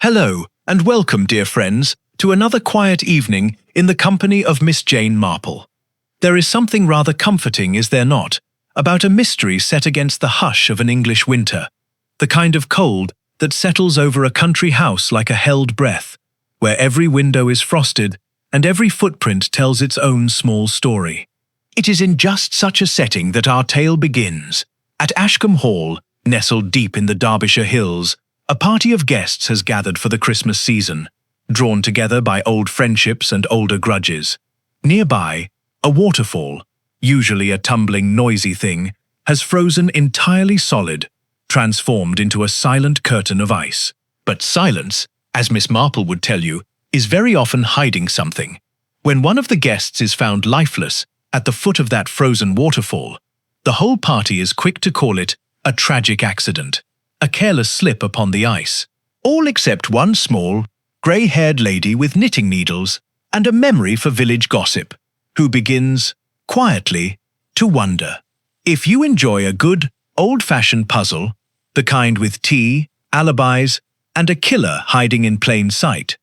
Hello, and welcome, dear friends, to another quiet evening in the company of Miss Jane Marple. There is something rather comforting, is there not, about a mystery set against the hush of an English winter, the kind of cold that settles over a country house like a held breath, where every window is frosted and every footprint tells its own small story. It is in just such a setting that our tale begins. At Ashcombe Hall, nestled deep in the Derbyshire hills, a party of guests has gathered for the Christmas season, drawn together by old friendships and older grudges. Nearby, a waterfall, usually a tumbling, noisy thing, has frozen entirely solid, transformed into a silent curtain of ice. But silence, as Miss Marple would tell you, is very often hiding something. When one of the guests is found lifeless at the foot of that frozen waterfall, the whole party is quick to call it a tragic accident, a careless slip upon the ice, all except one small, grey-haired lady with knitting needles and a memory for village gossip, who begins, quietly, to wonder. If you enjoy a good, old-fashioned puzzle, the kind with tea, alibis, and a killer hiding in plain sight,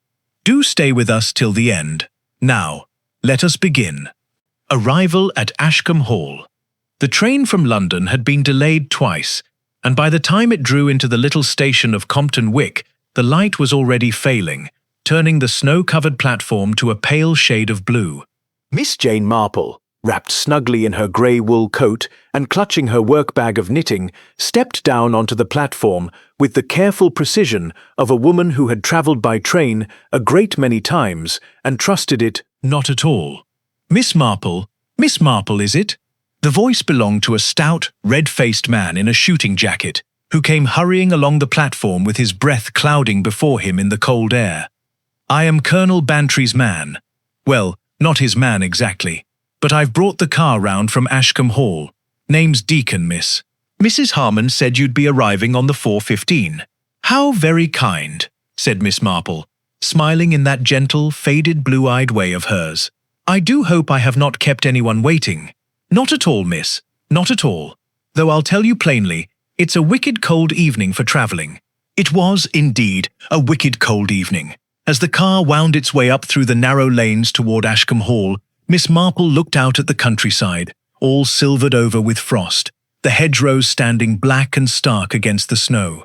do stay with us till the end. Now, let us begin. Arrival at Ashcombe Hall. The train from London had been delayed twice, and by the time it drew into the little station of Compton Wick, the light was already failing, turning the snow-covered platform to a pale shade of blue. Miss Jane Marple, wrapped snugly in her grey wool coat and clutching her work-bag of knitting, stepped down onto the platform with the careful precision of a woman who had travelled by train a great many times and trusted it not at all. Miss Marple, is it? The voice belonged to a stout, red-faced man in a shooting jacket, who came hurrying along the platform with his breath clouding before him in the cold air. I am Colonel Bantry's man. Well, not his man exactly, but I've brought the car round from Ashcombe Hall. Name's Deacon, miss. Mrs. Harmon said you'd be arriving on the 4:15. How very kind, said Miss Marple, smiling in that gentle, faded blue-eyed way of hers. I do hope I have not kept anyone waiting. Not at all, miss, not at all. Though I'll tell you plainly, it's a wicked cold evening for travelling. It was, indeed, a wicked cold evening. As the car wound its way up through the narrow lanes toward Ashcombe Hall, Miss Marple looked out at the countryside, all silvered over with frost, the hedgerows standing black and stark against the snow.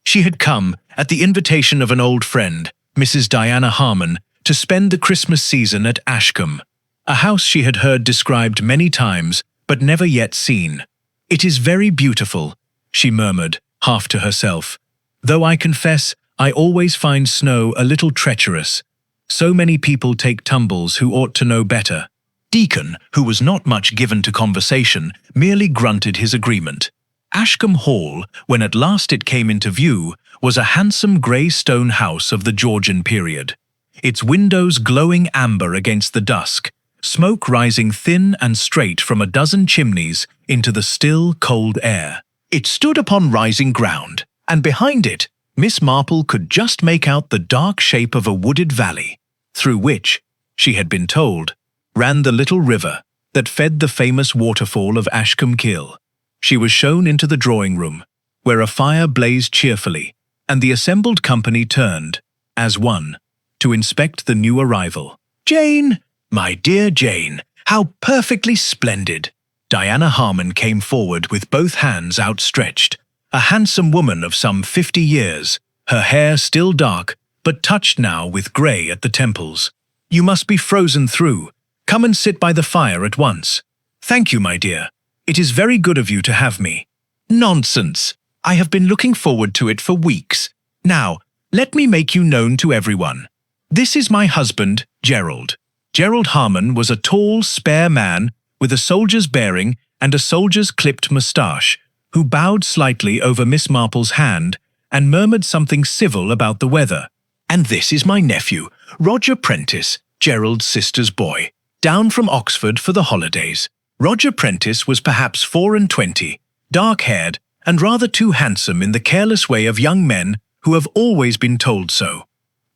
She had come, at the invitation of an old friend, Mrs. Diana Harmon, to spend the Christmas season at Ashcombe, a house she had heard described many times, but never yet seen. It is very beautiful, she murmured, half to herself, though I confess I always find snow a little treacherous. So many people take tumbles who ought to know better. Deacon, who was not much given to conversation, merely grunted his agreement. Ashcombe Hall, when at last it came into view, was a handsome grey stone house of the Georgian period, its windows glowing amber against the dusk, smoke rising thin and straight from a dozen chimneys into the still, cold air. It stood upon rising ground, and behind it, Miss Marple could just make out the dark shape of a wooded valley, through which, she had been told, ran the little river that fed the famous waterfall of Ashcombe Hall. She was shown into the drawing-room, where a fire blazed cheerfully, and the assembled company turned, as one, to inspect the new arrival. Jane! My dear Jane, how perfectly splendid! Diana Harmon came forward with both hands outstretched, a handsome woman of some 50 years, her hair still dark, but touched now with grey at the temples. You must be frozen through. Come and sit by the fire at once. Thank you, my dear. It is very good of you to have me. Nonsense! I have been looking forward to it for weeks. Now, let me make you known to everyone. This is my husband, Gerald. Gerald Harmon was a tall, spare man with a soldier's bearing and a soldier's clipped moustache, who bowed slightly over Miss Marple's hand and murmured something civil about the weather. And this is my nephew, Roger Prentice, Gerald's sister's boy, down from Oxford for the holidays. Roger Prentice was perhaps 24, dark-haired, and rather too handsome in the careless way of young men who have always been told so.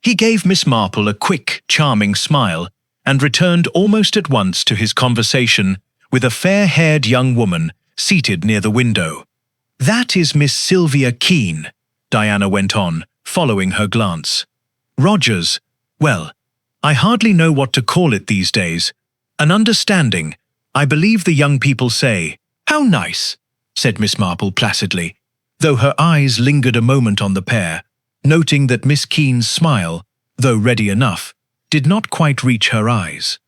He gave Miss Marple a quick, charming smile and returned almost at once to his conversation with a fair-haired young woman seated near the window. That is Miss Sylvia Keene, Diana went on, following her glance. Roger's, well, I hardly know what to call it these days. An understanding, I believe the young people say. How nice, said Miss Marple placidly, though her eyes lingered a moment on the pair, noting that Miss Keen's smile, though ready enough, did not quite reach her eyes.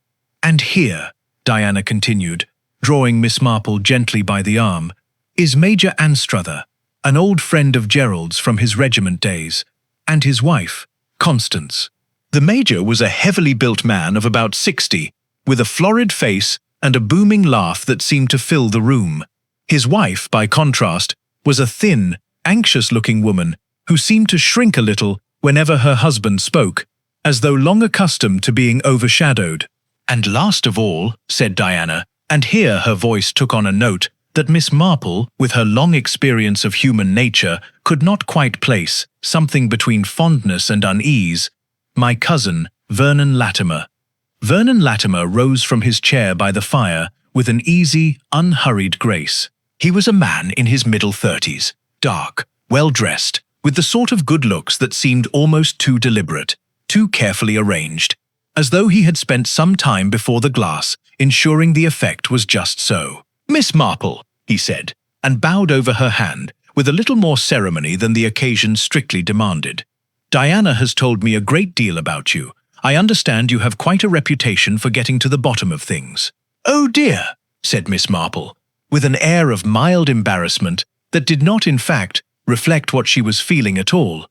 And here, Diana continued, drawing Miss Marple gently by the arm, is Major Anstruther, an old friend of Gerald's from his regiment days, and his wife, Constance. The Major was a heavily built man of about 60, with a florid face and a booming laugh that seemed to fill the room. His wife, by contrast, was a thin, anxious-looking woman who seemed to shrink a little whenever her husband spoke, as though long accustomed to being overshadowed. And last of all, said Diana, and here her voice took on a note that Miss Marple, with her long experience of human nature, could not quite place, something between fondness and unease, my cousin, Vernon Latimer. Vernon Latimer rose from his chair by the fire with an easy, unhurried grace. He was a man in his middle 30s, dark, well-dressed, with the sort of good looks that seemed almost too deliberate, too carefully arranged, as though he had spent some time before the glass, ensuring the effect was just so. Miss Marple, he said, and bowed over her hand, with a little more ceremony than the occasion strictly demanded. Diana has told me a great deal about you. I understand you have quite a reputation for getting to the bottom of things. Oh dear, said Miss Marple, with an air of mild embarrassment that did not, in fact, reflect what she was feeling at all.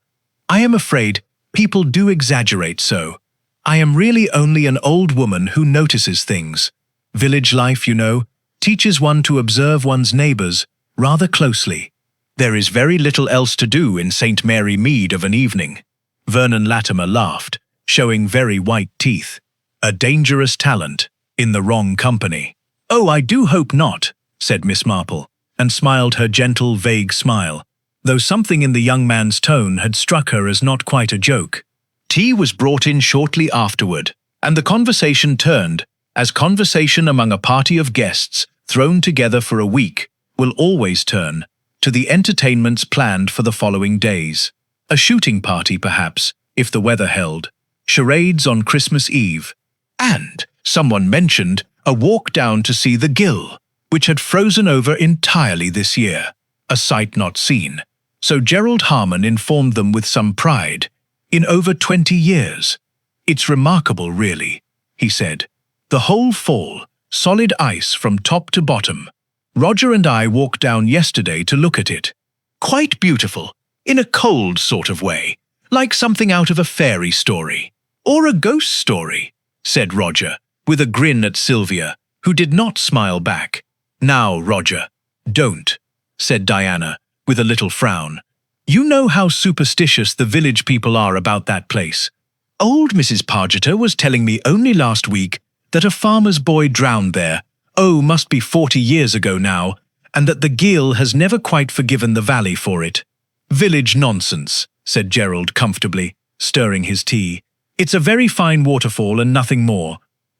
I am afraid people do exaggerate so. I am really only an old woman who notices things. Village life, you know, teaches one to observe one's neighbours rather closely. There is very little else to do in St. Mary Mead of an evening. Vernon Latimer laughed, showing very white teeth. A dangerous talent, in the wrong company. Oh, I do hope not, said Miss Marple, and smiled her gentle, vague smile, though something in the young man's tone had struck her as not quite a joke. Tea was brought in shortly afterward, and the conversation turned, as conversation among a party of guests thrown together for a week will always turn, to the entertainments planned for the following days. A shooting party, perhaps, if the weather held, charades on Christmas Eve, and, someone mentioned, a walk down to see the Ghyll, which had frozen over entirely this year, a sight not seen, so Gerald Harmon informed them with some pride, in over 20 years. It's remarkable, really, he said. The whole fall, solid ice from top to bottom. Roger and I walked down yesterday to look at it. Quite beautiful, in a cold sort of way, like something out of a fairy story. Or a ghost story, said Roger, with a grin at Sylvia, who did not smile back. Now, Roger, don't, said Diana, with a little frown. You know how superstitious the village people are about that place. Old Mrs. Pargeter was telling me only last week that a farmer's boy drowned there, must be 40 years ago now, and that the Ghyll has never quite forgiven the valley for it. Village nonsense, said Gerald comfortably, stirring his tea. It's a very fine waterfall and nothing more.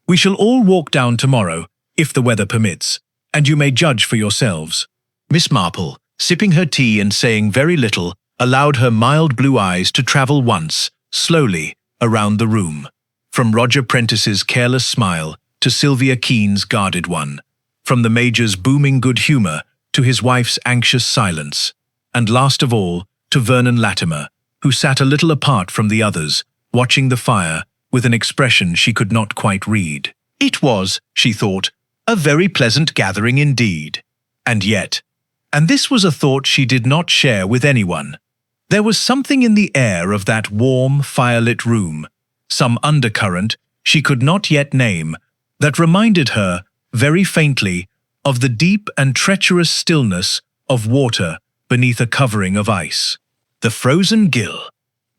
We shall all walk down tomorrow, if the weather permits, and you may judge for yourselves. Miss Marple, sipping her tea and saying very little, allowed her mild blue eyes to travel once, slowly, around the room. From Roger Prentice's careless smile to Sylvia Keen's guarded one, from the Major's booming good humour to his wife's anxious silence, and last of all, to Vernon Latimer, who sat a little apart from the others, watching the fire with an expression she could not quite read. It was, she thought, a very pleasant gathering indeed. And yet, and this was a thought she did not share with anyone, there was something in the air of that warm, firelit room, some undercurrent she could not yet name, that reminded her, very faintly, of the deep and treacherous stillness of water beneath a covering of ice. The Frozen Ghyll.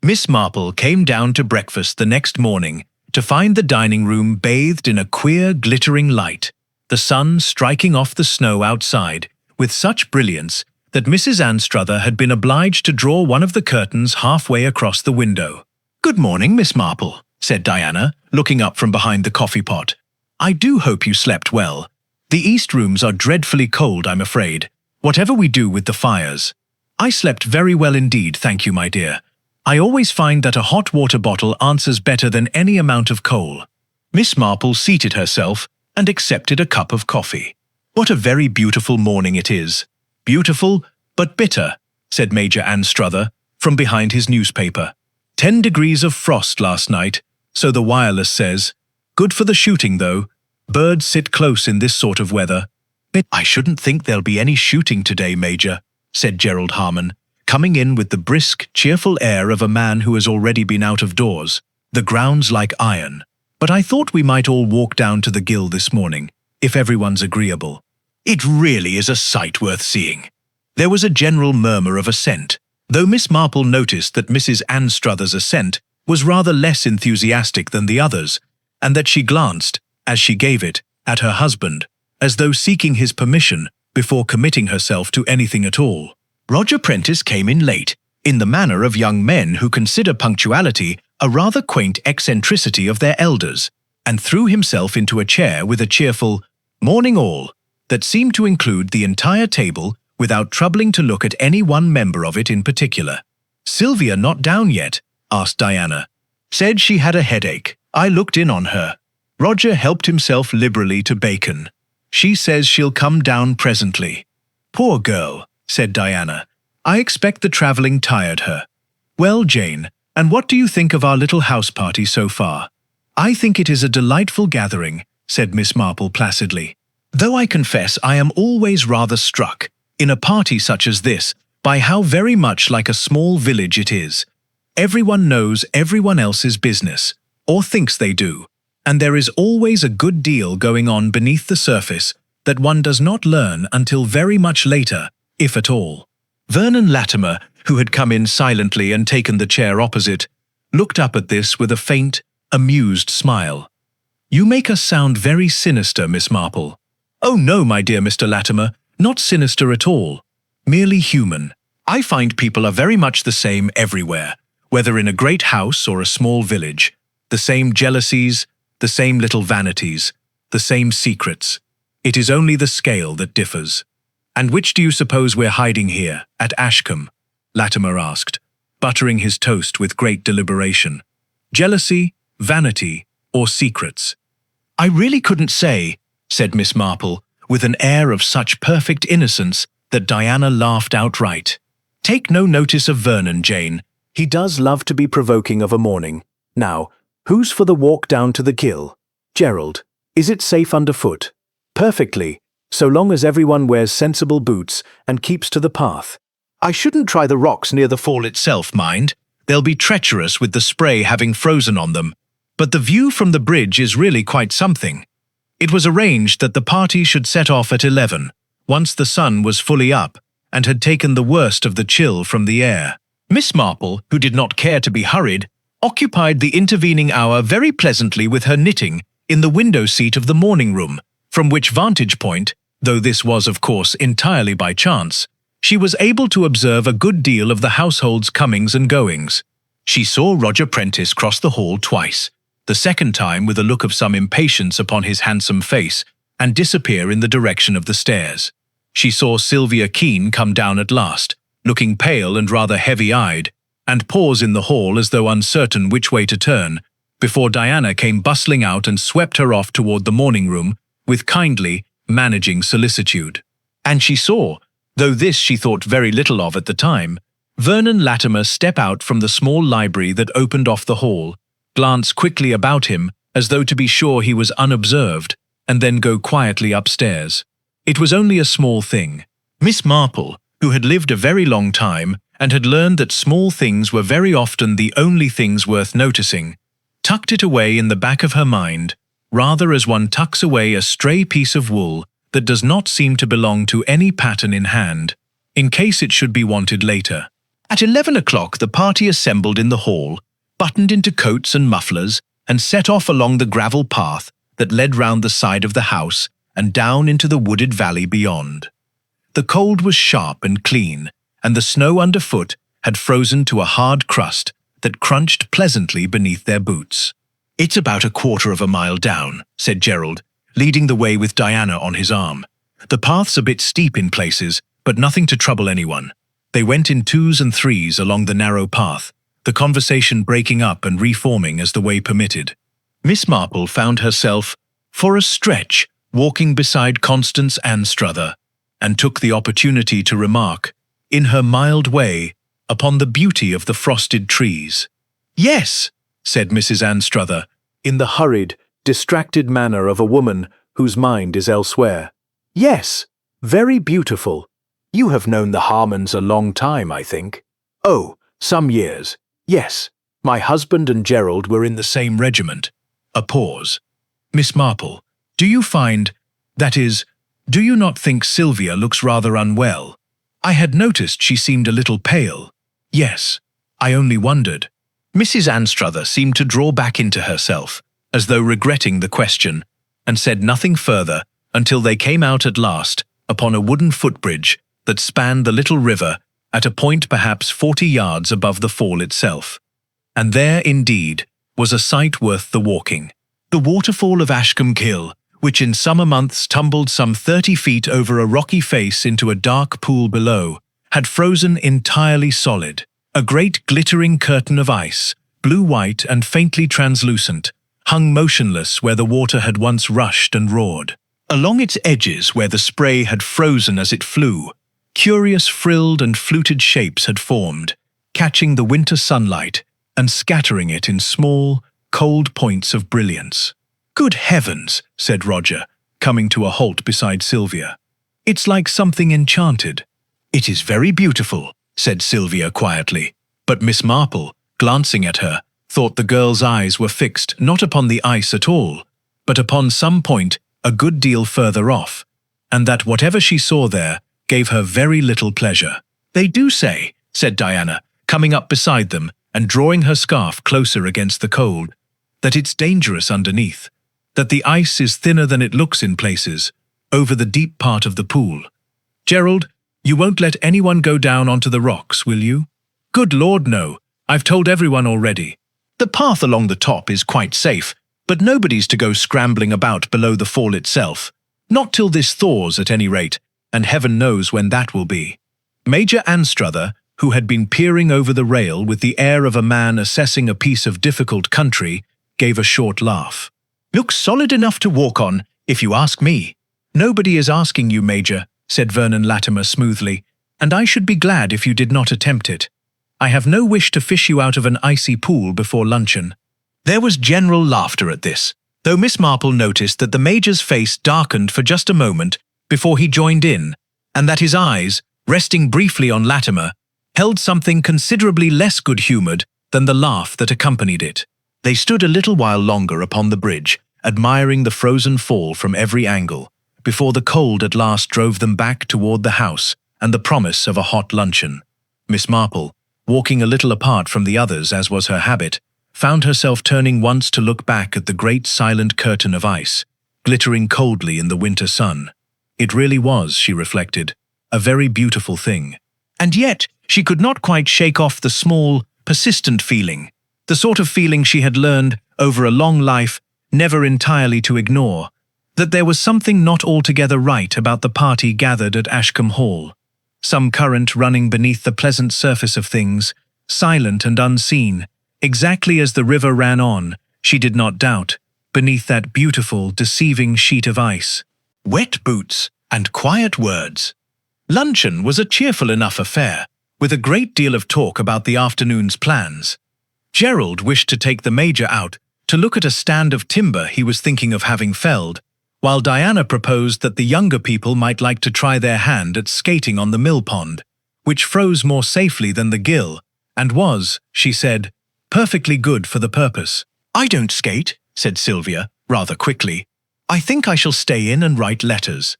Miss Marple came down to breakfast the next morning to find the dining room bathed in a queer, glittering light, the sun striking off the snow outside with such brilliance that Mrs. Anstruther had been obliged to draw one of the curtains halfway across the window. "Good morning, Miss Marple," said Diana, looking up from behind the coffee pot. "I do hope you slept well. The east rooms are dreadfully cold, I'm afraid, whatever we do with the fires." "I slept very well indeed, thank you, my dear. I always find that a hot water bottle answers better than any amount of coal." Miss Marple seated herself and accepted a cup of coffee. "What a very beautiful morning it is." "Beautiful, but bitter," said Major Anstruther from behind his newspaper. 10 degrees of frost last night, so the wireless says. Good for the shooting, though. Birds sit close in this sort of weather." "I shouldn't think there'll be any shooting today, Major," said Gerald Harmon, coming in with the brisk, cheerful air of a man who has already been out of doors. "The ground's like iron. But I thought we might all walk down to the Ghyll this morning, if everyone's agreeable. It really is a sight worth seeing." There was a general murmur of assent, though Miss Marple noticed that Mrs. Anstruther's assent was rather less enthusiastic than the others, and that she glanced, as she gave it, at her husband, as though seeking his permission before committing herself to anything at all. Roger Prentice came in late, in the manner of young men who consider punctuality a rather quaint eccentricity of their elders, and threw himself into a chair with a cheerful "Morning all" that seemed to include the entire table without troubling to look at any one member of it in particular. "Sylvia not down yet?" asked Diana. "Said she had a headache. I looked in on her." Roger helped himself liberally to bacon. "She says she'll come down presently." "Poor girl," said Diana. "I expect the travelling tired her." "Well, Jane, and what do you think of our little house party so far?" "I think it is a delightful gathering," said Miss Marple placidly. "Though I confess I am always rather struck, in a party such as this, by how very much like a small village it is. Everyone knows everyone else's business, or thinks they do, and there is always a good deal going on beneath the surface that one does not learn until very much later, if at all." Vernon Latimer, who had come in silently and taken the chair opposite, looked up at this with a faint, amused smile. "You make us sound very sinister, Miss Marple." "Oh no, my dear Mr. Latimer, not sinister at all. Merely human. I find people are very much the same everywhere, whether in a great house or a small village. The same jealousies, the same little vanities, the same secrets. It is only the scale that differs." "And which do you suppose we're hiding here, at Ashcombe?" Latimer asked, buttering his toast with great deliberation. "Jealousy, vanity, or secrets?" "I really couldn't say," said Miss Marple, with an air of such perfect innocence that Diana laughed outright. "Take no notice of Vernon, Jane. He does love to be provoking of a morning. Now, who's for the walk down to the Ghyll? Gerald, is it safe underfoot?" "Perfectly, so long as everyone wears sensible boots and keeps to the path. I shouldn't try the rocks near the fall itself, mind. They'll be treacherous with the spray having frozen on them. But the view from the bridge is really quite something." It was arranged that the party should set off at 11, once the sun was fully up and had taken the worst of the chill from the air. Miss Marple, who did not care to be hurried, occupied the intervening hour very pleasantly with her knitting in the window seat of the morning room, from which vantage point, though this was of course entirely by chance, she was able to observe a good deal of the household's comings and goings. She saw Roger Prentice cross the hall twice, the second time with a look of some impatience upon his handsome face, and disappear in the direction of the stairs. She saw Sylvia Keene come down at last, looking pale and rather heavy-eyed, and pause in the hall as though uncertain which way to turn, before Diana came bustling out and swept her off toward the morning room with kindly, managing solicitude. And she saw, though this she thought very little of at the time, Vernon Latimer step out from the small library that opened off the hall, glance quickly about him as though to be sure he was unobserved, and then go quietly upstairs. It was only a small thing. Miss Marple, who had lived a very long time and had learned that small things were very often the only things worth noticing, tucked it away in the back of her mind, rather as one tucks away a stray piece of wool that does not seem to belong to any pattern in hand, in case it should be wanted later. At 11 o'clock the party assembled in the hall, buttoned into coats and mufflers, and set off along the gravel path that led round the side of the house and down into the wooded valley beyond. The cold was sharp and clean, and the snow underfoot had frozen to a hard crust that crunched pleasantly beneath their boots. "It's about a quarter of a mile down," said Gerald, leading the way with Diana on his arm. "The path's a bit steep in places, but nothing to trouble anyone." They went in twos and threes along the narrow path, the conversation breaking up and reforming as the way permitted. Miss Marple found herself, for a stretch, walking beside Constance Anstruther, and took the opportunity to remark, in her mild way, upon the beauty of the frosted trees. "Yes," said Mrs. Anstruther, in the hurried, distracted manner of a woman whose mind is elsewhere. "Yes, very beautiful. You have known the Harmons a long time, I think." "Oh, some years. Yes, my husband and Gerald were in the same regiment." A pause. "Miss Marple, do you find, that is, do you not think Sylvia looks rather unwell? I had noticed she seemed a little pale." "Yes, I only wondered." Mrs. Anstruther seemed to draw back into herself, as though regretting the question, and said nothing further until they came out at last upon a wooden footbridge that spanned the little river at a point perhaps 40 yards above the fall itself. And there, indeed, was a sight worth the walking. The waterfall of Ashcombe Hall, which in summer months tumbled some 30 feet over a rocky face into a dark pool below, had frozen entirely solid. A great glittering curtain of ice, blue-white and faintly translucent, hung motionless where the water had once rushed and roared. Along its edges, where the spray had frozen as it flew, curious frilled and fluted shapes had formed, catching the winter sunlight and scattering it in small, cold points of brilliance. "Good heavens," said Roger, coming to a halt beside Sylvia. "It's like something enchanted." "It is very beautiful," said Sylvia quietly, but Miss Marple, glancing at her, thought the girl's eyes were fixed not upon the ice at all, but upon some point a good deal further off, and that whatever she saw there gave her very little pleasure. "They do say," said Diana, coming up beside them and drawing her scarf closer against the cold, "that it's dangerous underneath, that the ice is thinner than it looks in places, over the deep part of the pool. Gerald, you won't let anyone go down onto the rocks, will you?" "Good Lord, no. I've told everyone already. The path along the top is quite safe, but nobody's to go scrambling about below the fall itself. Not till this thaws, at any rate, and heaven knows when that will be." Major Anstruther, who had been peering over the rail with the air of a man assessing a piece of difficult country, gave a short laugh. "Looks solid enough to walk on, if you ask me." "Nobody is asking you, Major," said Vernon Latimer smoothly, "and I should be glad if you did not attempt it. I have no wish to fish you out of an icy pool before luncheon." There was general laughter at this, though Miss Marple noticed that the Major's face darkened for just a moment before he joined in, and that his eyes, resting briefly on Latimer, held something considerably less good-humoured than the laugh that accompanied it. They stood a little while longer upon the bridge, admiring the frozen fall from every angle, before the cold at last drove them back toward the house and the promise of a hot luncheon. Miss Marple, walking a little apart from the others as was her habit, found herself turning once to look back at the great silent curtain of ice, glittering coldly in the winter sun. It really was, she reflected, a very beautiful thing. And yet she could not quite shake off the small, persistent feeling, the sort of feeling she had learned, over a long life, never entirely to ignore, that there was something not altogether right about the party gathered at Ashcombe Hall, some current running beneath the pleasant surface of things, silent and unseen, exactly as the river ran on, she did not doubt, beneath that beautiful, deceiving sheet of ice. Wet boots and quiet words. Luncheon was a cheerful enough affair, with a great deal of talk about the afternoon's plans. Gerald wished to take the Major out to look at a stand of timber he was thinking of having felled, while Diana proposed that the younger people might like to try their hand at skating on the mill pond, which froze more safely than the Ghyll, and was, she said, perfectly good for the purpose. "I don't skate," said Sylvia, rather quickly. "I think I shall stay in and write letters."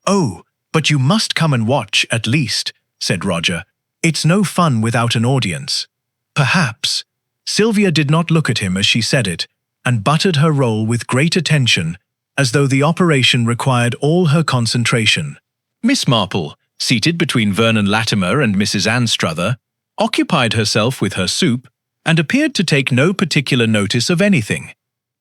"Oh, but you must come and watch, at least," said Roger. "It's no fun without an audience." "Perhaps." Sylvia did not look at him as she said it, and buttered her roll with great attention, as though the operation required all her concentration. Miss Marple, seated between Vernon Latimer and Mrs. Anstruther, occupied herself with her soup and appeared to take no particular notice of anything.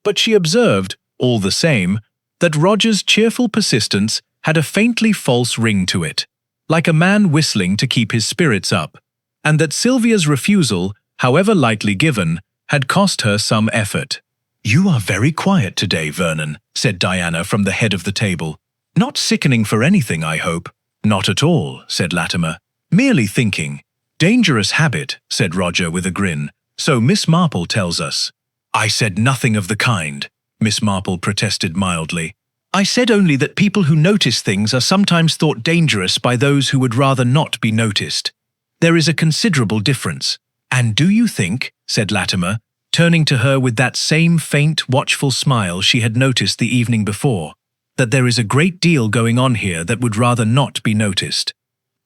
But she observed, all the same, that Roger's cheerful persistence had a faintly false ring to it, like a man whistling to keep his spirits up, and that Sylvia's refusal however lightly given, had cost her some effort. "You are very quiet today, Vernon," said Diana from the head of the table. "Not sickening for anything, I hope." "Not at all," said Latimer. "Merely thinking." "Dangerous habit," said Roger with a grin. "So Miss Marple tells us." "I said nothing of the kind," Miss Marple protested mildly. "I said only that people who notice things are sometimes thought dangerous by those who would rather not be noticed. There is a considerable difference." "And do you think," said Latimer, turning to her with that same faint, watchful smile she had noticed the evening before, "that there is a great deal going on here that would rather not be noticed?"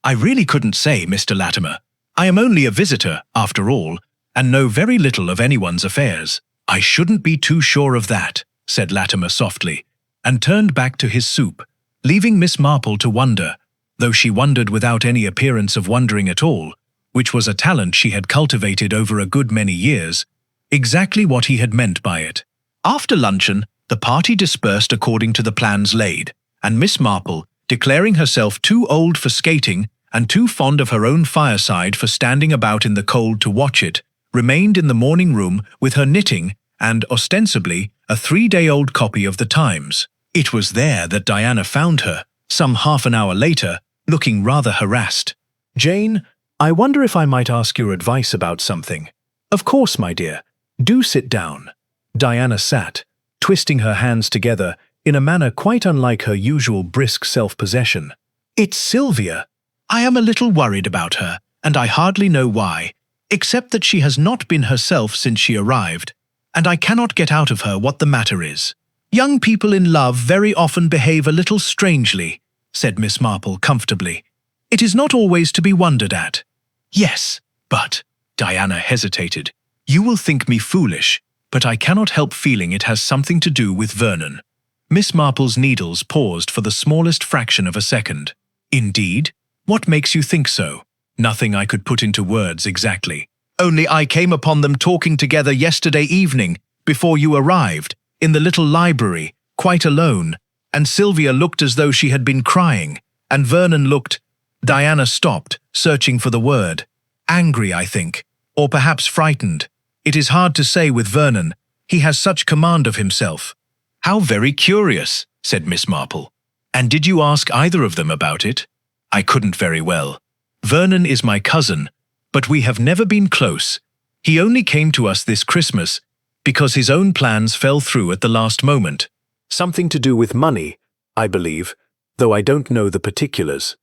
"I really couldn't say, Mr. Latimer. I am only a visitor, after all, and know very little of anyone's affairs." "I shouldn't be too sure of that," said Latimer softly, and turned back to his soup, leaving Miss Marple to wonder, though she wondered without any appearance of wondering at all, which was a talent she had cultivated over a good many years, exactly what he had meant by it. After luncheon, the party dispersed according to the plans laid, and Miss Marple, declaring herself too old for skating and too fond of her own fireside for standing about in the cold to watch it, remained in the morning room with her knitting and, ostensibly, a 3-day-old copy of the Times. It was there that Diana found her, some half an hour later, looking rather harassed. "Jane, I wonder if I might ask your advice about something." "Of course, my dear. Do sit down." Diana sat, twisting her hands together in a manner quite unlike her usual brisk self-possession. "It's Sylvia. I am a little worried about her, and I hardly know why, except that she has not been herself since she arrived, and I cannot get out of her what the matter is." "Young people in love very often behave a little strangely," said Miss Marple comfortably. "It is not always to be wondered at." "Yes, but—" Diana hesitated. "You will think me foolish, but I cannot help feeling it has something to do with Vernon." Miss Marple's needles paused for the smallest fraction of a second. "Indeed? What makes you think so?" "Nothing I could put into words exactly. Only I came upon them talking together yesterday evening, before you arrived, in the little library, quite alone, and Sylvia looked as though she had been crying, and Vernon looked—" Diana stopped, searching for the word. "Angry, I think, or perhaps frightened. It is hard to say with Vernon. He has such command of himself." "How very curious," said Miss Marple. "And did you ask either of them about it?" "I couldn't very well. Vernon is my cousin, but we have never been close. He only came to us this Christmas because his own plans fell through at the last moment. Something to do with money, I believe, though I don't know the particulars.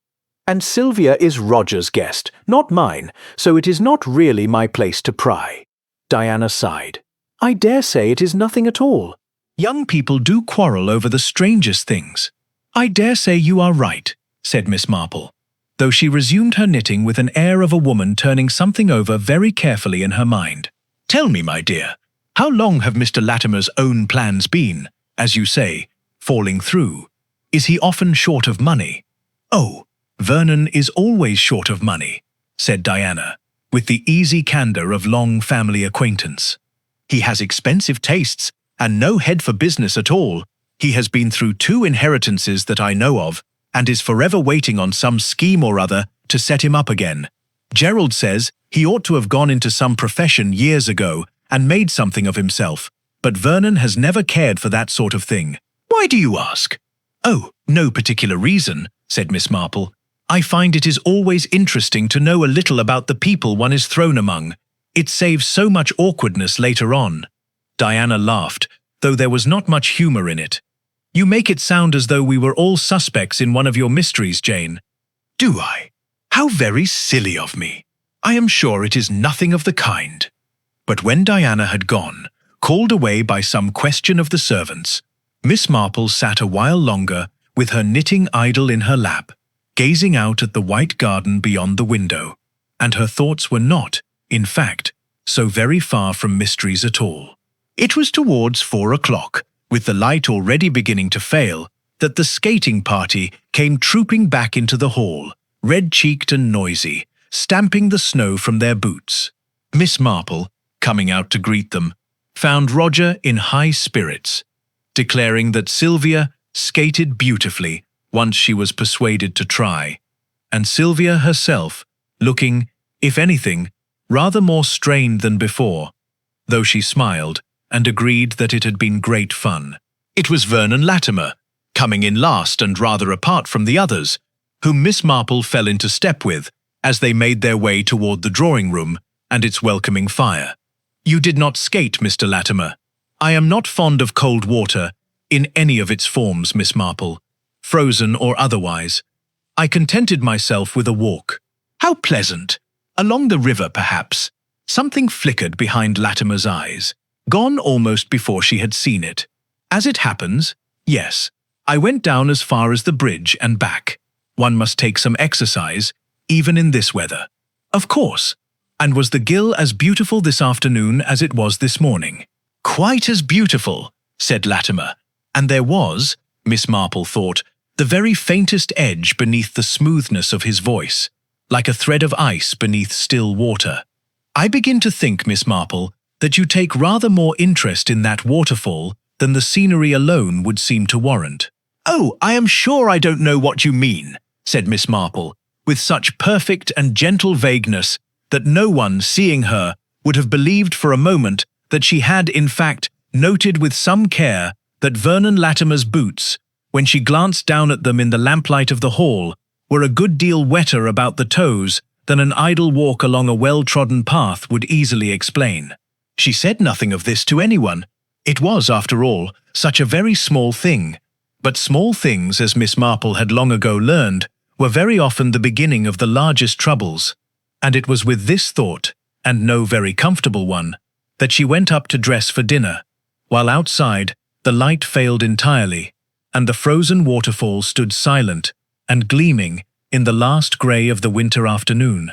And Sylvia is Roger's guest, not mine, so it is not really my place to pry." Diana sighed. "I dare say it is nothing at all. Young people do quarrel over the strangest things." "I dare say you are right," said Miss Marple, though she resumed her knitting with an air of a woman turning something over very carefully in her mind. "Tell me, my dear, how long have Mr. Latimer's own plans been, as you say, falling through? Is he often short of money?" "Oh, Vernon is always short of money," said Diana, with the easy candour of long family acquaintance. "He has expensive tastes and no head for business at all. He has been through 2 inheritances that I know of, and is forever waiting on some scheme or other to set him up again. Gerald says he ought to have gone into some profession years ago and made something of himself, but Vernon has never cared for that sort of thing." "Why do you ask?" "Oh, no particular reason," said Miss Marple. "I find it is always interesting to know a little about the people one is thrown among. It saves so much awkwardness later on." Diana laughed, though there was not much humour in it. "You make it sound as though we were all suspects in one of your mysteries, Jane." "Do I? How very silly of me. I am sure it is nothing of the kind." But when Diana had gone, called away by some question of the servants, Miss Marple sat a while longer with her knitting idle in her lap, gazing out at the white garden beyond the window, and her thoughts were not, in fact, so very far from mysteries at all. It was towards 4 o'clock, with the light already beginning to fail, that the skating party came trooping back into the hall, red-cheeked and noisy, stamping the snow from their boots. Miss Marple, coming out to greet them, found Roger in high spirits, declaring that Sylvia skated beautifully once she was persuaded to try, and Sylvia herself looking, if anything, rather more strained than before, though she smiled and agreed that it had been great fun. It was Vernon Latimer, coming in last and rather apart from the others, whom Miss Marple fell into step with as they made their way toward the drawing room and its welcoming fire. "You did not skate, Mr. Latimer. I am not fond of cold water in any of its forms, Miss Marple, frozen or otherwise. I contented myself with a walk." "How pleasant! Along the river, perhaps." Something flickered behind Latimer's eyes, gone almost before she had seen it. "As it happens, yes. I went down as far as the bridge and back. One must take some exercise, even in this weather." "Of course. And was the Ghyll as beautiful this afternoon as it was this morning?" "Quite as beautiful," said Latimer, and there was, Miss Marple thought, the very faintest edge beneath the smoothness of his voice, like a thread of ice beneath still water. "I begin to think, Miss Marple, that you take rather more interest in that waterfall than the scenery alone would seem to warrant." "Oh, I am sure I don't know what you mean," said Miss Marple, with such perfect and gentle vagueness that no one, seeing her, would have believed for a moment that she had, in fact, noted with some care that Vernon Latimer's boots, when she glanced down at them in the lamplight of the hall, were a good deal wetter about the toes than an idle walk along a well-trodden path would easily explain. She said nothing of this to anyone. It was, after all, such a very small thing. But small things, as Miss Marple had long ago learned, were very often the beginning of the largest troubles. And it was with this thought, and no very comfortable one, that she went up to dress for dinner, while outside the light failed entirely, and the frozen waterfall stood silent and gleaming in the last grey of the winter afternoon.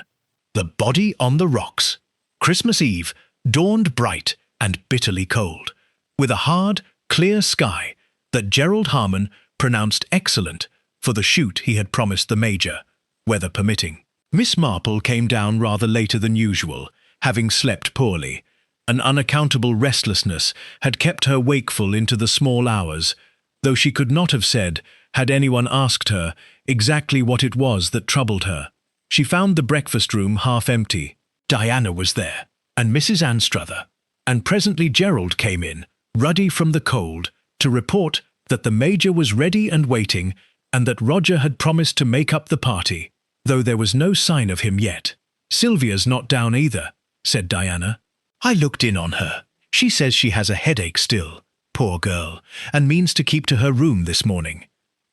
The body on the rocks. Christmas Eve dawned bright and bitterly cold, with a hard, clear sky that Gerald Harmon pronounced excellent for the shoot he had promised the Major, weather permitting. Miss Marple came down rather later than usual, having slept poorly. An unaccountable restlessness had kept her wakeful into the small hours, though she could not have said, had anyone asked her, exactly what it was that troubled her. She found the breakfast room half empty. Diana was there, and Mrs. Anstruther, and presently Gerald came in, ruddy from the cold, to report that the Major was ready and waiting, and that Roger had promised to make up the party, though there was no sign of him yet. "Sylvia's not down either," said Diana. "I looked in on her. She says she has a headache still, poor girl, and means to keep to her room this morning.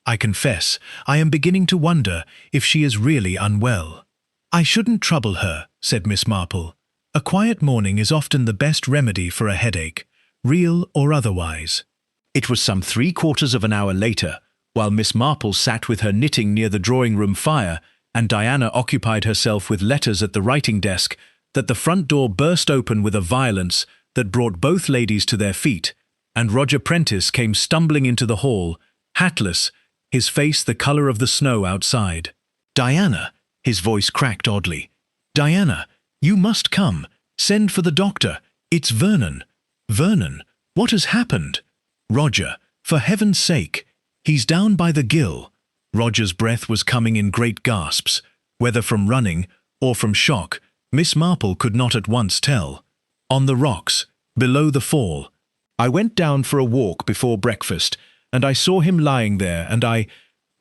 I confess, I am beginning to wonder if she is really unwell." "I shouldn't trouble her," said Miss Marple. "A quiet morning is often the best remedy for a headache, real or otherwise." It was some 3/4 of an hour later, while Miss Marple sat with her knitting near the drawing-room fire and Diana occupied herself with letters at the writing desk, that the front door burst open with a violence that brought both ladies to their feet, and Roger Prentice came stumbling into the hall, hatless, his face the colour of the snow outside. "Diana," his voice cracked oddly. "Diana, you must come. Send for the doctor. It's Vernon." "Vernon, what has happened?" "Roger, for heaven's sake. He's down by the Ghyll." Roger's breath was coming in great gasps, whether from running or from shock, Miss Marple could not at once tell. "On the rocks, below the fall. I went down for a walk before breakfast, and I saw him lying there, and I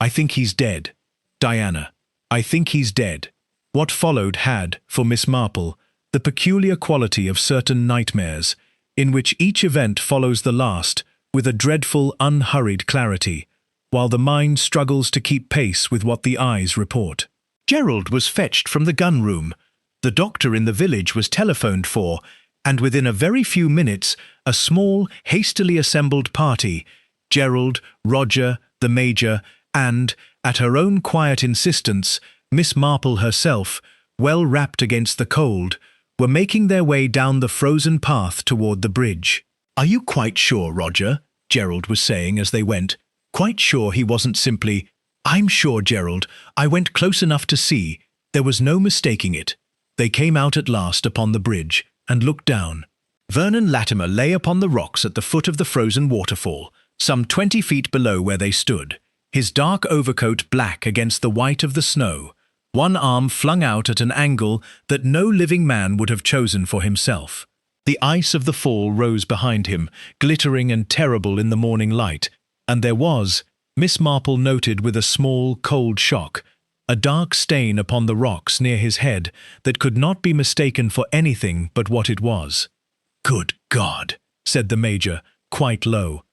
think he's dead. Diana, I think he's dead." What followed had, for Miss Marple, the peculiar quality of certain nightmares, in which each event follows the last with a dreadful, unhurried clarity, while the mind struggles to keep pace with what the eyes report. Gerald was fetched from the gun-room. The doctor in the village was telephoned for, and within a very few minutes a small, hastily assembled party, Gerald, Roger, the Major, and, at her own quiet insistence, Miss Marple herself, well wrapped against the cold, were making their way down the frozen path toward the bridge. "Are you quite sure, Roger?" Gerald was saying as they went. "Quite sure he wasn't simply—" "I'm sure, Gerald. I went close enough to see. There was no mistaking it." They came out at last upon the bridge and looked down. Vernon Latimer lay upon the rocks at the foot of the frozen waterfall, some 20 feet below where they stood, his dark overcoat black against the white of the snow, one arm flung out at an angle that no living man would have chosen for himself. The ice of the fall rose behind him, glittering and terrible in the morning light, and there was, Miss Marple noted with a small, cold shock, a dark stain upon the rocks near his head that could not be mistaken for anything but what it was. "Good God," said the Major, quite low.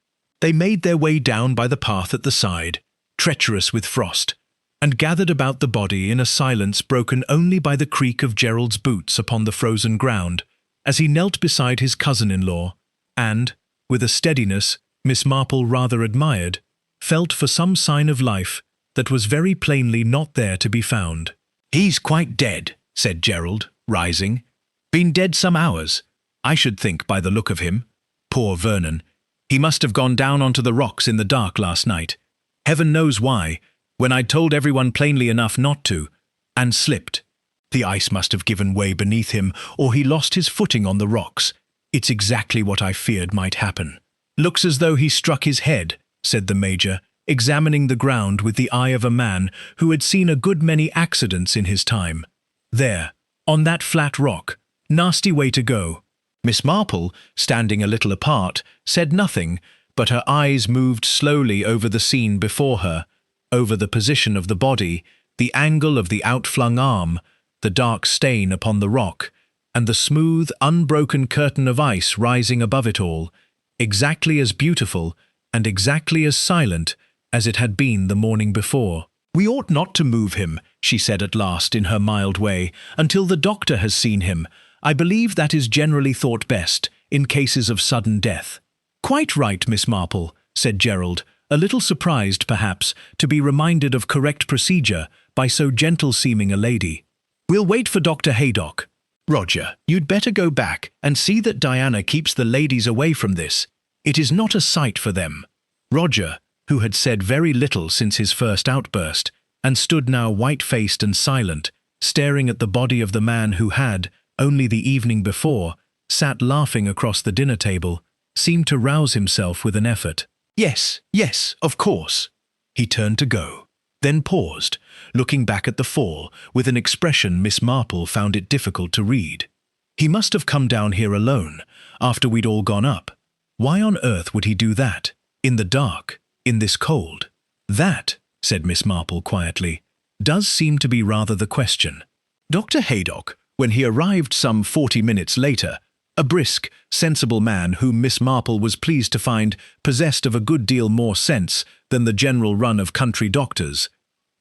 They made their way down by the path at the side, treacherous with frost, and gathered about the body in a silence broken only by the creak of Gerald's boots upon the frozen ground, as he knelt beside his cousin-in-law, and, with a steadiness Miss Marple rather admired, felt for some sign of life that was very plainly not there to be found. "He's quite dead," said Gerald, rising. "Been dead some hours, I should think, by the look of him. Poor Vernon. He must have gone down onto the rocks in the dark last night. Heaven knows why, when I'd told everyone plainly enough not to, and slipped. The ice must have given way beneath him, or he lost his footing on the rocks. It's exactly what I feared might happen." "Looks as though he struck his head," said the Major, examining the ground with the eye of a man who had seen a good many accidents in his time. "There, on that flat rock. Nasty way to go." Miss Marple, standing a little apart, said nothing, but her eyes moved slowly over the scene before her, over the position of the body, the angle of the outflung arm, the dark stain upon the rock, and the smooth, unbroken curtain of ice rising above it all, exactly as beautiful and exactly as silent as it had been the morning before. "We ought not to move him," she said at last in her mild way, "until the doctor has seen him. I believe that is generally thought best, in cases of sudden death." "Quite right, Miss Marple," said Gerald, a little surprised, perhaps, to be reminded of correct procedure by so gentle-seeming a lady. "We'll wait for Dr. Haydock. Roger, you'd better go back and see that Diana keeps the ladies away from this. It is not a sight for them." Roger, who had said very little since his first outburst, and stood now white-faced and silent, staring at the body of the man who had, only the evening before, sat laughing across the dinner table, seemed to rouse himself with an effort. "Yes, yes, of course." He turned to go, then paused, looking back at the fall with an expression Miss Marple found it difficult to read. "He must have come down here alone, after we'd all gone up. Why on earth would he do that, in the dark, in this cold?" "That," said Miss Marple quietly, "does seem to be rather the question. Dr. Haydock, when he arrived some 40 minutes later, a brisk, sensible man whom Miss Marple was pleased to find possessed of a good deal more sense than the general run of country doctors,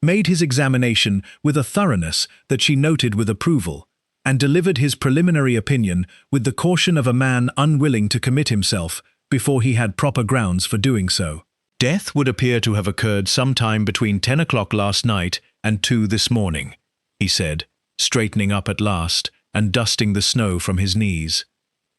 made his examination with a thoroughness that she noted with approval, and delivered his preliminary opinion with the caution of a man unwilling to commit himself before he had proper grounds for doing so. "Death would appear to have occurred sometime between 10 o'clock last night and 2 this morning," he said, straightening up at last and dusting the snow from his knees.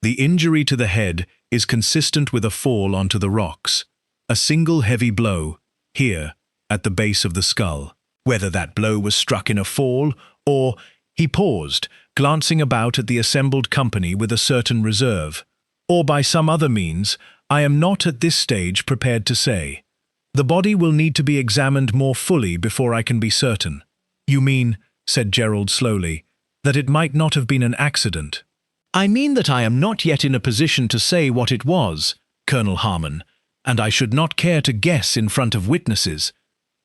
"The injury to the head is consistent with a fall onto the rocks, a single heavy blow, here, at the base of the skull. Whether that blow was struck in a fall, or—" He paused, glancing about at the assembled company with a certain reserve. "Or by some other means, I am not at this stage prepared to say. The body will need to be examined more fully before I can be certain." "You mean," said Gerald slowly, "that it might not have been an accident?" "I mean that I am not yet in a position to say what it was, Colonel Harmon, and I should not care to guess in front of witnesses.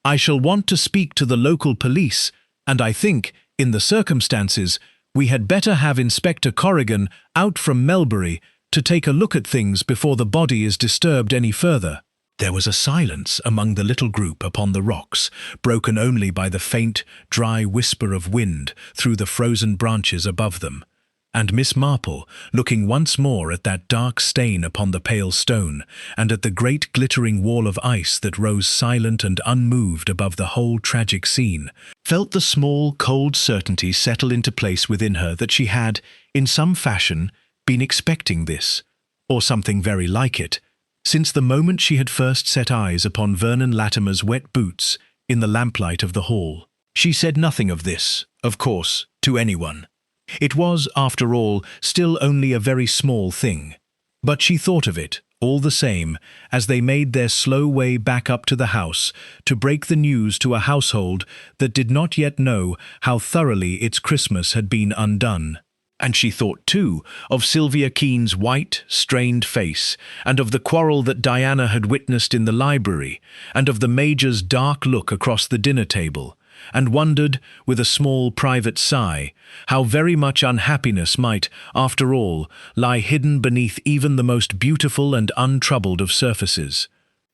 I shall want to speak to the local police, and I think, in the circumstances, we had better have Inspector Corrigan out from Melbury to take a look at things before the body is disturbed any further." There was a silence among the little group upon the rocks, broken only by the faint, dry whisper of wind through the frozen branches above them, and Miss Marple, looking once more at that dark stain upon the pale stone, and at the great glittering wall of ice that rose silent and unmoved above the whole tragic scene, felt the small, cold certainty settle into place within her that she had, in some fashion, been expecting this, or something very like it, since the moment she had first set eyes upon Vernon Latimer's wet boots in the lamplight of the hall. She said nothing of this, of course, to anyone. It was, after all, still only a very small thing. But she thought of it, All the same, as they made their slow way back up to the house to break the news to a household that did not yet know how thoroughly its Christmas had been undone. And she thought, too, of Sylvia Keene's white, strained face, and of the quarrel that Diana had witnessed in the library, and of the Major's dark look across the dinner table, and wondered, with a small private sigh, how very much unhappiness might, after all, lie hidden beneath even the most beautiful and untroubled of surfaces.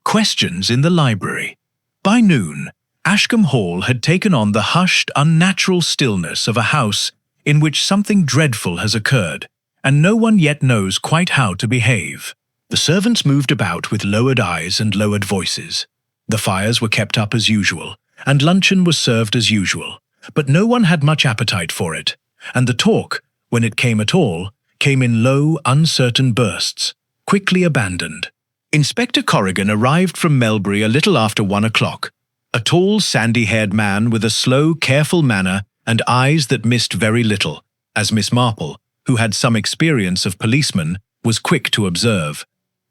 Questions in the library. By noon, Ashcombe Hall had taken on the hushed, unnatural stillness of a house in which something dreadful has occurred, and no one yet knows quite how to behave. The servants moved about with lowered eyes and lowered voices. The fires were kept up as usual, and luncheon was served as usual, but no one had much appetite for it, and the talk, when it came at all, came in low, uncertain bursts, quickly abandoned. Inspector Corrigan arrived from Melbury a little after 1 o'clock, a tall, sandy-haired man with a slow, careful manner and eyes that missed very little, as Miss Marple, who had some experience of policemen, was quick to observe.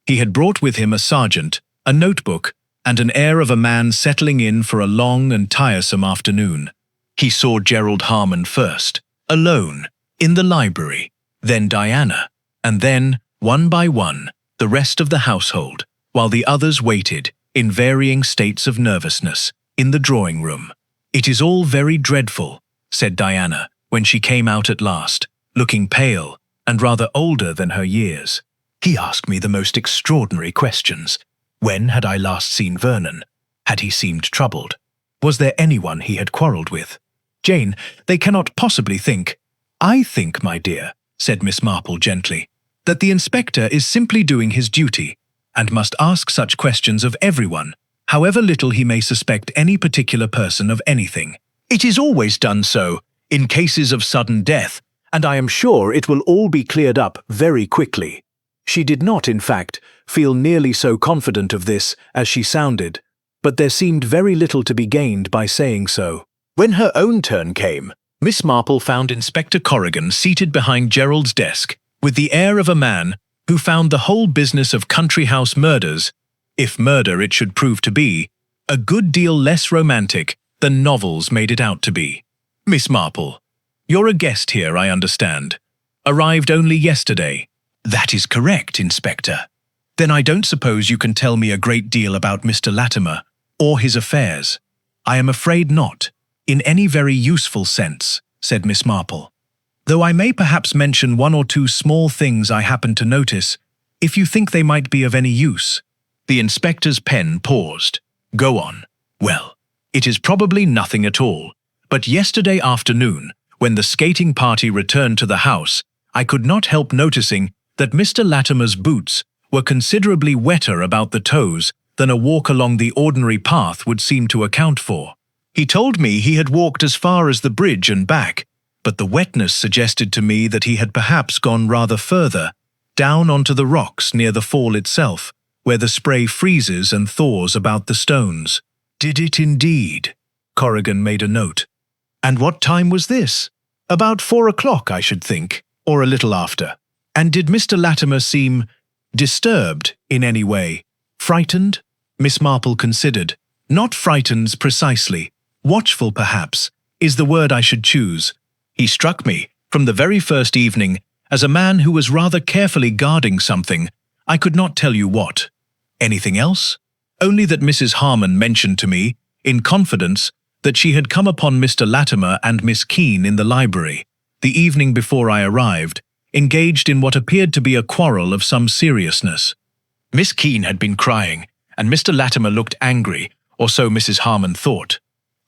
He had brought with him a sergeant, a notebook, and an air of a man settling in for a long and tiresome afternoon. He saw Gerald Harmon first, alone, in the library, then Diana, and then, one by one, the rest of the household, while the others waited, in varying states of nervousness, in the drawing room. "It is all very dreadful," said Diana, when she came out at last, looking pale and rather older than her years. "He asked me the most extraordinary questions. When had I last seen Vernon? Had he seemed troubled? Was there anyone he had quarrelled with? Jane, they cannot possibly think—" "I think, my dear," said Miss Marple gently, "that the inspector is simply doing his duty, and must ask such questions of everyone, however little he may suspect any particular person of anything. It is always done so, in cases of sudden death, and I am sure it will all be cleared up very quickly." She did not, in fact, feel nearly so confident of this as she sounded, but there seemed very little to be gained by saying so. When her own turn came, Miss Marple found Inspector Corrigan seated behind Gerald's desk, with the air of a man who found the whole business of country house murders, if murder it should prove to be, a good deal less romantic than novels made it out to be. "Miss Marple, you're a guest here, I understand. Arrived only yesterday." "That is correct, Inspector." "Then I don't suppose you can tell me a great deal about Mr. Latimer, or his affairs." "I am afraid not, in any very useful sense," said Miss Marple. "Though I may perhaps mention one or two small things I happened to notice, if you think they might be of any use." The inspector's pen paused. "Go on." "Well, it is probably nothing at all, but yesterday afternoon, when the skating party returned to the house, I could not help noticing that Mr. Latimer's boots were considerably wetter about the toes than a walk along the ordinary path would seem to account for. He told me he had walked as far as the bridge and back, but the wetness suggested to me that he had perhaps gone rather further, down onto the rocks near the fall itself, where the spray freezes and thaws about the stones." "Did it indeed?" Corrigan made a note. "And what time was this?" "About 4 o'clock, I should think, or a little after." "And did Mr. Latimer seem disturbed in any way? Frightened?" Miss Marple considered. "Not frightened precisely. Watchful, perhaps, is the word I should choose. He struck me, from the very first evening, as a man who was rather carefully guarding something. I could not tell you what." "Anything else?" "Only that Mrs. Harmon mentioned to me, in confidence, that she had come upon Mr. Latimer and Miss Keene in the library, the evening before I arrived, engaged in what appeared to be a quarrel of some seriousness. Miss Keene had been crying, and Mr. Latimer looked angry, or so Mrs. Harmon thought.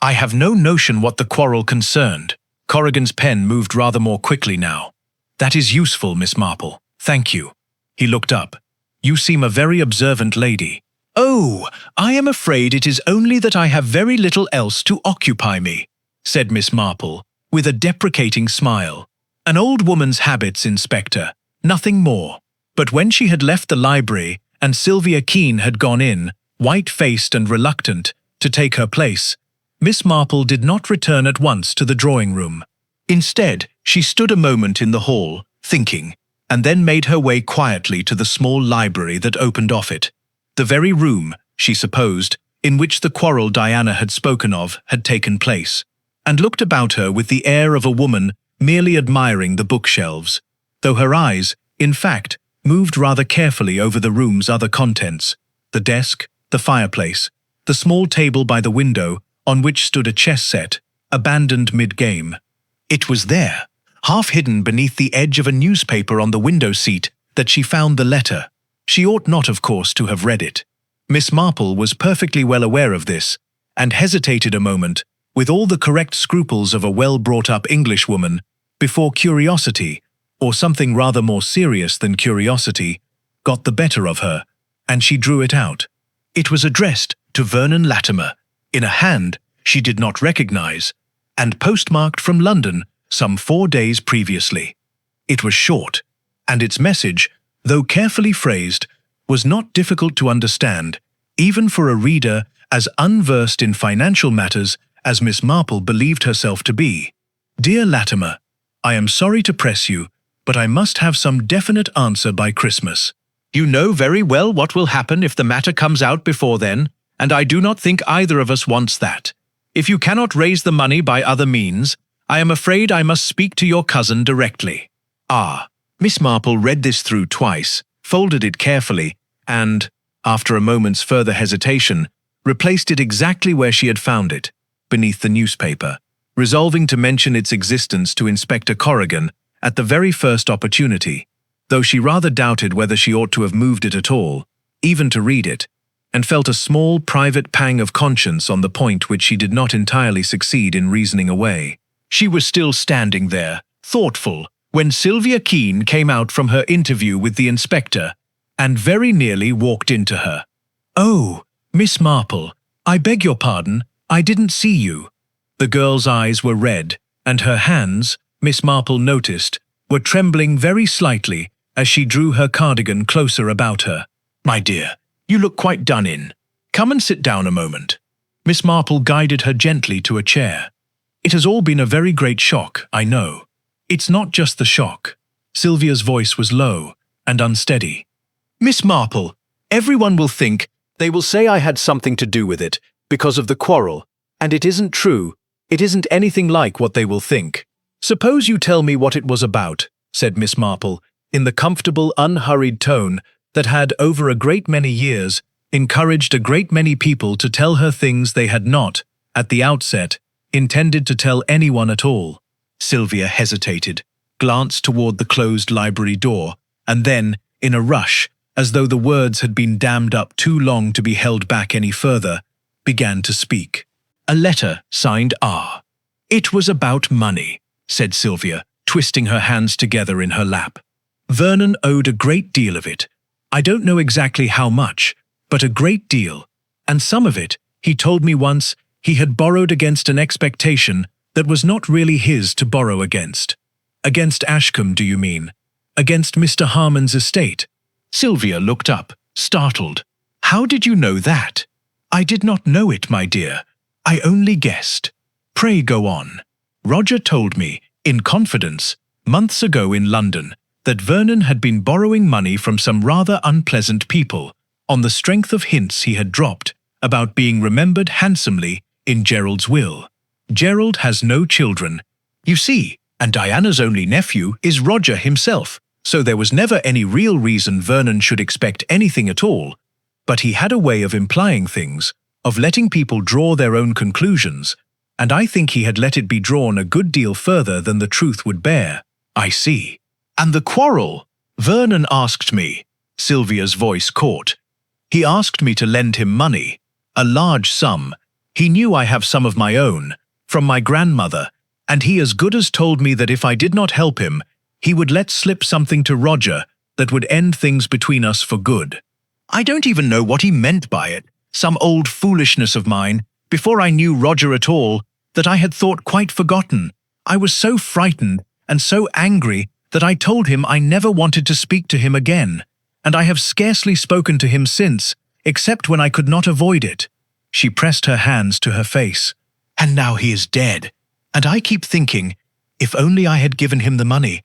I have no notion what the quarrel concerned." Corrigan's pen moved rather more quickly now. "That is useful, Miss Marple. Thank you." He looked up. "You seem a very observant lady." "Oh, I am afraid it is only that I have very little else to occupy me," said Miss Marple, with a deprecating smile. "An old woman's habits, Inspector, nothing more." But when she had left the library and Sylvia Keene had gone in, white-faced and reluctant, to take her place, Miss Marple did not return at once to the drawing-room. Instead, she stood a moment in the hall, thinking, and then made her way quietly to the small library that opened off it. The very room, she supposed, in which the quarrel Diana had spoken of had taken place, and looked about her with the air of a woman merely admiring the bookshelves, though her eyes, in fact, moved rather carefully over the room's other contents: the desk, the fireplace, the small table by the window on which stood a chess set, abandoned mid-game. It was there, half hidden beneath the edge of a newspaper on the window seat, that she found the letter. She ought not, of course, to have read it. Miss Marple was perfectly well aware of this, and hesitated a moment, with all the correct scruples of a well-brought-up Englishwoman, before curiosity, or something rather more serious than curiosity, got the better of her, and she drew it out. It was addressed to Vernon Latimer, in a hand she did not recognize, and postmarked from London some 4 days previously. It was short, and its message, though carefully phrased, was not difficult to understand, even for a reader as unversed in financial matters as Miss Marple believed herself to be. Dear Latimer, I am sorry to press you, but I must have some definite answer by Christmas. You know very well what will happen if the matter comes out before then, and I do not think either of us wants that. If you cannot raise the money by other means, I am afraid I must speak to your cousin directly. Miss Marple read this through twice, folded it carefully, and, after a moment's further hesitation, replaced it exactly where she had found it, beneath the newspaper, resolving to mention its existence to Inspector Corrigan at the very first opportunity, though she rather doubted whether she ought to have moved it at all, even to read it, and felt a small private pang of conscience on the point which she did not entirely succeed in reasoning away. She was still standing there, thoughtful, when Sylvia Keene came out from her interview with the inspector, and very nearly walked into her. "Oh, Miss Marple, I beg your pardon, I didn't see you." The girl's eyes were red, and her hands, Miss Marple noticed, were trembling very slightly as she drew her cardigan closer about her. "My dear, you look quite done in. Come and sit down a moment." Miss Marple guided her gently to a chair. "It has all been a very great shock, I know. It's not just the shock." Sylvia's voice was low and unsteady. "Miss Marple, everyone will think, they will say I had something to do with it, because of the quarrel, and it isn't true. It isn't anything like what they will think. Suppose you tell me what it was about," said Miss Marple, in the comfortable, unhurried tone that had, over a great many years, encouraged a great many people to tell her things they had not, at the outset, intended to tell anyone at all. Sylvia hesitated, glanced toward the closed library door, and then, in a rush, as though the words had been dammed up too long to be held back any further, began to speak. "A letter signed R. It was about money," said Sylvia, twisting her hands together in her lap. "Vernon owed a great deal of it. I don't know exactly how much, but a great deal, and some of it, he told me once, he had borrowed against an expectation that was not really his to borrow against." "Against Ashcombe, do you mean? Against Mr. Harmon's estate?" Sylvia looked up, startled. "How did you know that?" "I did not know it, my dear. I only guessed." "Pray go on." "Roger told me, in confidence, months ago in London, that Vernon had been borrowing money from some rather unpleasant people, on the strength of hints he had dropped about being remembered handsomely in Gerald's will. Gerald has no children, you see, and Diana's only nephew is Roger himself, so there was never any real reason Vernon should expect anything at all, but he had a way of implying things, of letting people draw their own conclusions, and I think he had let it be drawn a good deal further than the truth would bear." "I see. And the quarrel? Vernon asked me," Sylvia's voice caught. "He asked me to lend him money, a large sum. He knew I have some of my own, from my grandmother, and he as good as told me that if I did not help him, he would let slip something to Roger that would end things between us for good. I don't even know what he meant by it, some old foolishness of mine, before I knew Roger at all, that I had thought quite forgotten. I was so frightened and so angry that I told him I never wanted to speak to him again, and I have scarcely spoken to him since, except when I could not avoid it." She pressed her hands to her face. "And now he is dead, and I keep thinking, if only I had given him the money,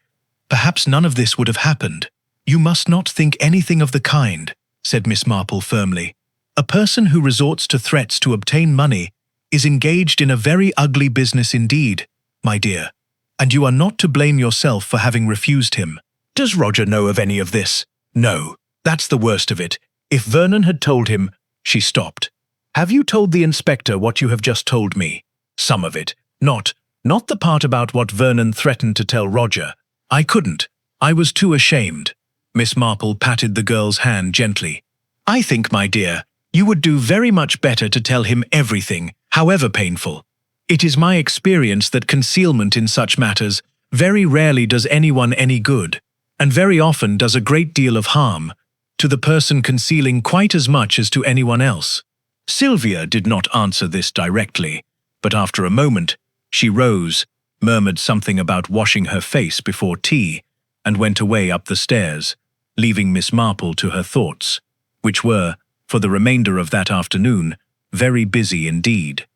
Perhaps none of this would have happened. You must not think anything of the kind, said Miss Marple firmly. A person who resorts to threats to obtain money is engaged in a very ugly business indeed, my dear, and you are not to blame yourself for having refused him. Does Roger know of any of this? No, that's the worst of it. If Vernon had told him, she stopped. Have you told the inspector what you have just told me? Some of it. Not the part about what Vernon threatened to tell Roger. I couldn't. I was too ashamed. Miss Marple patted the girl's hand gently. I think, my dear, you would do very much better to tell him everything, however painful. It is my experience that concealment in such matters very rarely does anyone any good, and very often does a great deal of harm, to the person concealing quite as much as to anyone else. Sylvia did not answer this directly, but after a moment, she rose, murmured something about washing her face before tea, and went away up the stairs, leaving Miss Marple to her thoughts, which were, for the remainder of that afternoon, very busy indeed.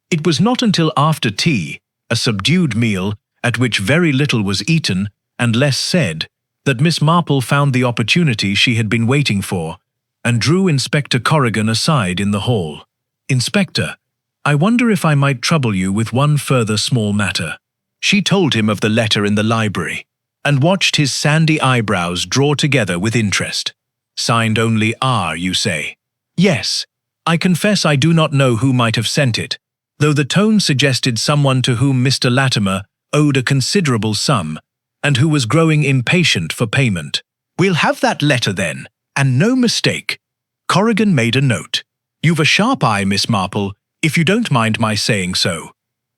It was not until after tea, a subdued meal at which very little was eaten and less said, that Miss Marple found the opportunity she had been waiting for, and drew Inspector Corrigan aside in the hall. Inspector, I wonder if I might trouble you with one further small matter. She told him of the letter in the library, and watched his sandy eyebrows draw together with interest. Signed only R, you say? Yes. I confess I do not know who might have sent it, though the tone suggested someone to whom Mr. Latimer owed a considerable sum, and who was growing impatient for payment. We'll have that letter then, and no mistake. Corrigan made a note. You've a sharp eye, Miss Marple, if you don't mind my saying so.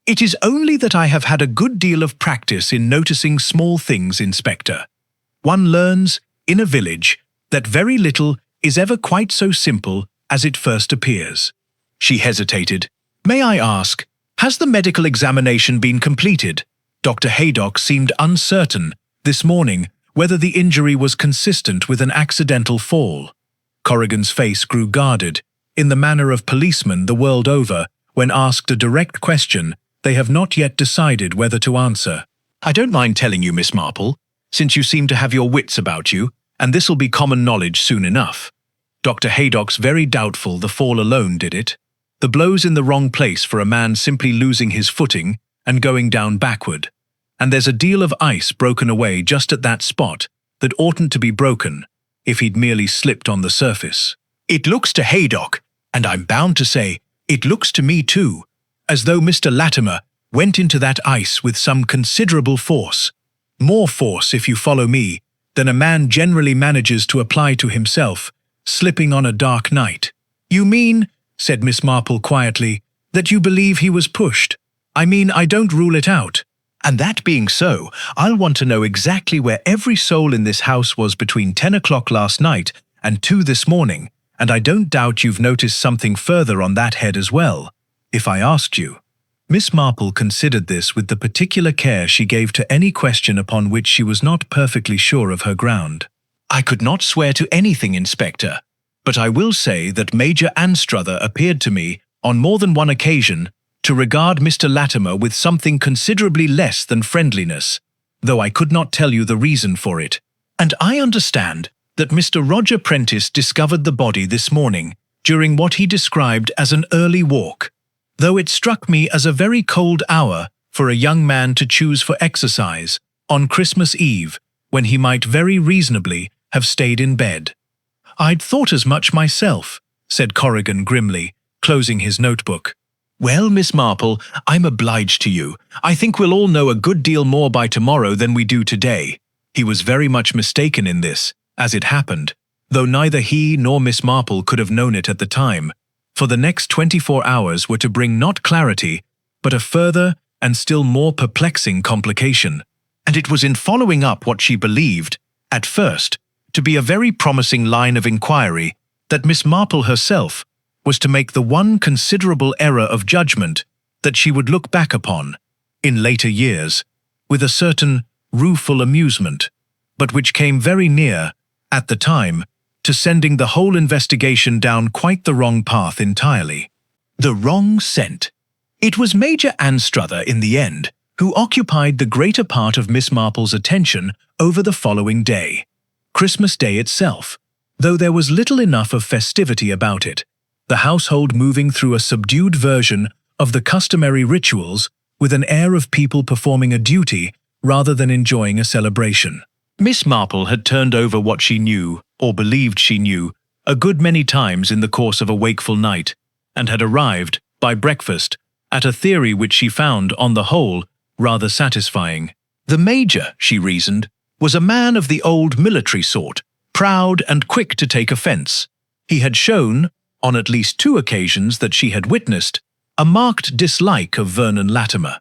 It is only that I have had a good deal of practice in noticing small things, Inspector. One learns, in a village, that very little is ever quite so simple as it first appears. She hesitated. May I ask, has the medical examination been completed? Dr. Haydock seemed uncertain this morning whether the injury was consistent with an accidental fall. Corrigan's face grew guarded, in the manner of policemen the world over when asked a direct question they have not yet decided whether to answer. I don't mind telling you, Miss Marple, since you seem to have your wits about you, and this'll be common knowledge soon enough. Dr. Haydock's very doubtful the fall alone did it. The blow's in the wrong place for a man simply losing his footing and going down backward. And there's a deal of ice broken away just at that spot that oughtn't to be broken if he'd merely slipped on the surface. It looks to Haydock, and I'm bound to say, it looks to me too, as though Mr. Latimer went into that ice with some considerable force. More force, if you follow me, than a man generally manages to apply to himself, slipping on a dark night. You mean, said Miss Marple quietly, that you believe he was pushed? I mean, I don't rule it out. And that being so, I'll want to know exactly where every soul in this house was between 10 o'clock last night and 2 this morning, and I don't doubt you've noticed something further on that head as well, if I asked you. Miss Marple considered this with the particular care she gave to any question upon which she was not perfectly sure of her ground. I could not swear to anything, Inspector, but I will say that Major Anstruther appeared to me, on more than one occasion, to regard Mr. Latimer with something considerably less than friendliness, though I could not tell you the reason for it. And I understand that Mr. Roger Prentice discovered the body this morning during what he described as an early walk, though it struck me as a very cold hour for a young man to choose for exercise on Christmas Eve, when he might very reasonably have stayed in bed. I'd thought as much myself, said Corrigan grimly, closing his notebook. Well, Miss Marple, I'm obliged to you. I think we'll all know a good deal more by tomorrow than we do today. He was very much mistaken in this, as it happened, though neither he nor Miss Marple could have known it at the time, for the next 24 hours were to bring not clarity, but a further and still more perplexing complication. And it was in following up what she believed, at first, to be a very promising line of inquiry that Miss Marple herself was to make the one considerable error of judgment that she would look back upon, in later years, with a certain rueful amusement, but which came very near, at the time, to sending the whole investigation down quite the wrong path entirely. The wrong scent. It was Major Anstruther, in the end, who occupied the greater part of Miss Marple's attention over the following day, Christmas Day itself, though there was little enough of festivity about it, the household moving through a subdued version of the customary rituals with an air of people performing a duty rather than enjoying a celebration. Miss Marple had turned over what she knew, or believed she knew, a good many times in the course of a wakeful night, and had arrived, by breakfast, at a theory which she found, on the whole, rather satisfying. The Major, she reasoned, was a man of the old military sort, proud and quick to take offence. He had shown, on at least 2 occasions that she had witnessed, a marked dislike of Vernon Latimer.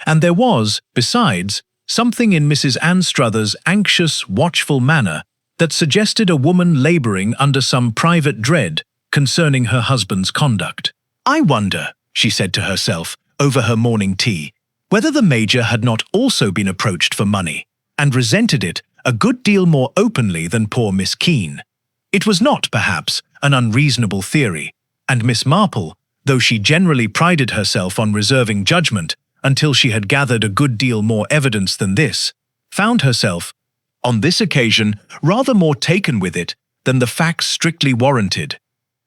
And there was, besides, something in Mrs. Anstruther's anxious, watchful manner that suggested a woman labouring under some private dread concerning her husband's conduct. "I wonder," she said to herself, over her morning tea, whether the Major had not also been approached for money, and resented it a good deal more openly than poor Miss Keene. It was not, perhaps, an unreasonable theory, and Miss Marple, though she generally prided herself on reserving judgment until she had gathered a good deal more evidence than this, found herself, on this occasion, rather more taken with it than the facts strictly warranted,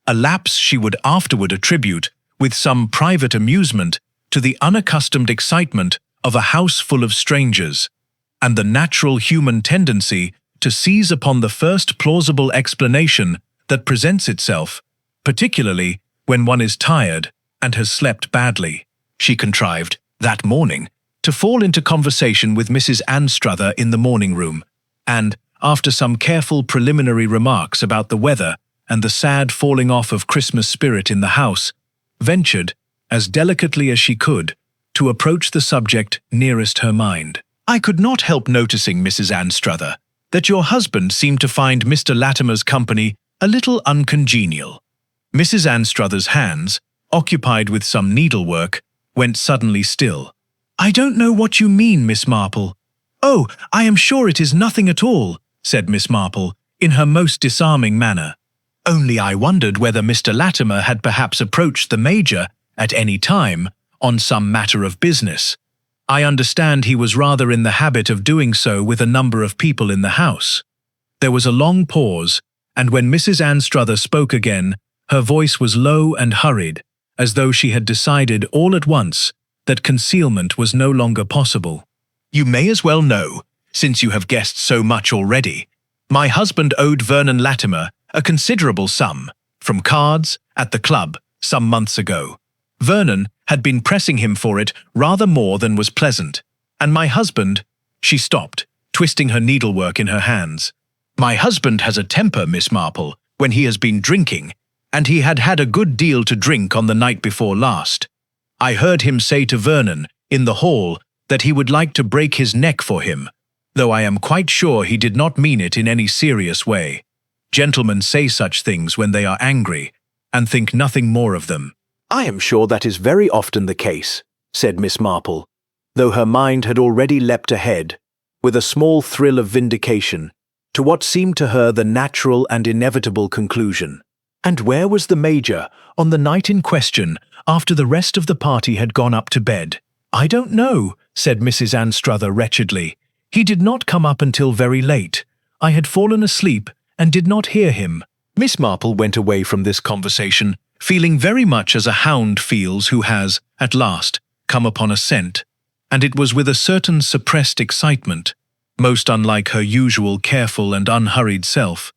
a lapse she would afterward attribute, with some private amusement, to the unaccustomed excitement of a house full of strangers, and the natural human tendency to seize upon the first plausible explanation that presents itself, particularly when one is tired and has slept badly. She contrived, that morning, to fall into conversation with Mrs. Anstruther in the morning room, and, after some careful preliminary remarks about the weather and the sad falling off of Christmas spirit in the house, ventured, as delicately as she could, to approach the subject nearest her mind. "I could not help noticing, Mrs. Anstruther, that your husband seemed to find Mr. Latimer's company a little uncongenial." Mrs. Anstruther's hands, occupied with some needlework, went suddenly still. "I don't know what you mean, Miss Marple." "Oh, I am sure it is nothing at all," said Miss Marple, in her most disarming manner. "Only I wondered whether Mr. Latimer had perhaps approached the Major, at any time, on some matter of business. I understand he was rather in the habit of doing so with a number of people in the house." There was a long pause, and when Mrs. Anstruther spoke again, her voice was low and hurried, as though she had decided all at once that concealment was no longer possible. "You may as well know, since you have guessed so much already. My husband owed Vernon Latimer a considerable sum, from cards, at the club, some months ago. Vernon had been pressing him for it rather more than was pleasant, and my husband—" She stopped, twisting her needlework in her hands. "My husband has a temper, Miss Marple, when he has been drinking, and he had had a good deal to drink on the night before last. I heard him say to Vernon, in the hall, that he would like to break his neck for him, though I am quite sure he did not mean it in any serious way. Gentlemen say such things when they are angry, and think nothing more of them." "I am sure that is very often the case," said Miss Marple, though her mind had already leapt ahead, with a small thrill of vindication, to what seemed to her the natural and inevitable conclusion. "And where was the Major on the night in question, after the rest of the party had gone up to bed?" "I don't know," said Mrs. Anstruther wretchedly. "He did not come up until very late. I had fallen asleep and did not hear him." Miss Marple went away from this conversation, feeling very much as a hound feels who has, at last, come upon a scent, and it was with a certain suppressed excitement, most unlike her usual careful and unhurried self,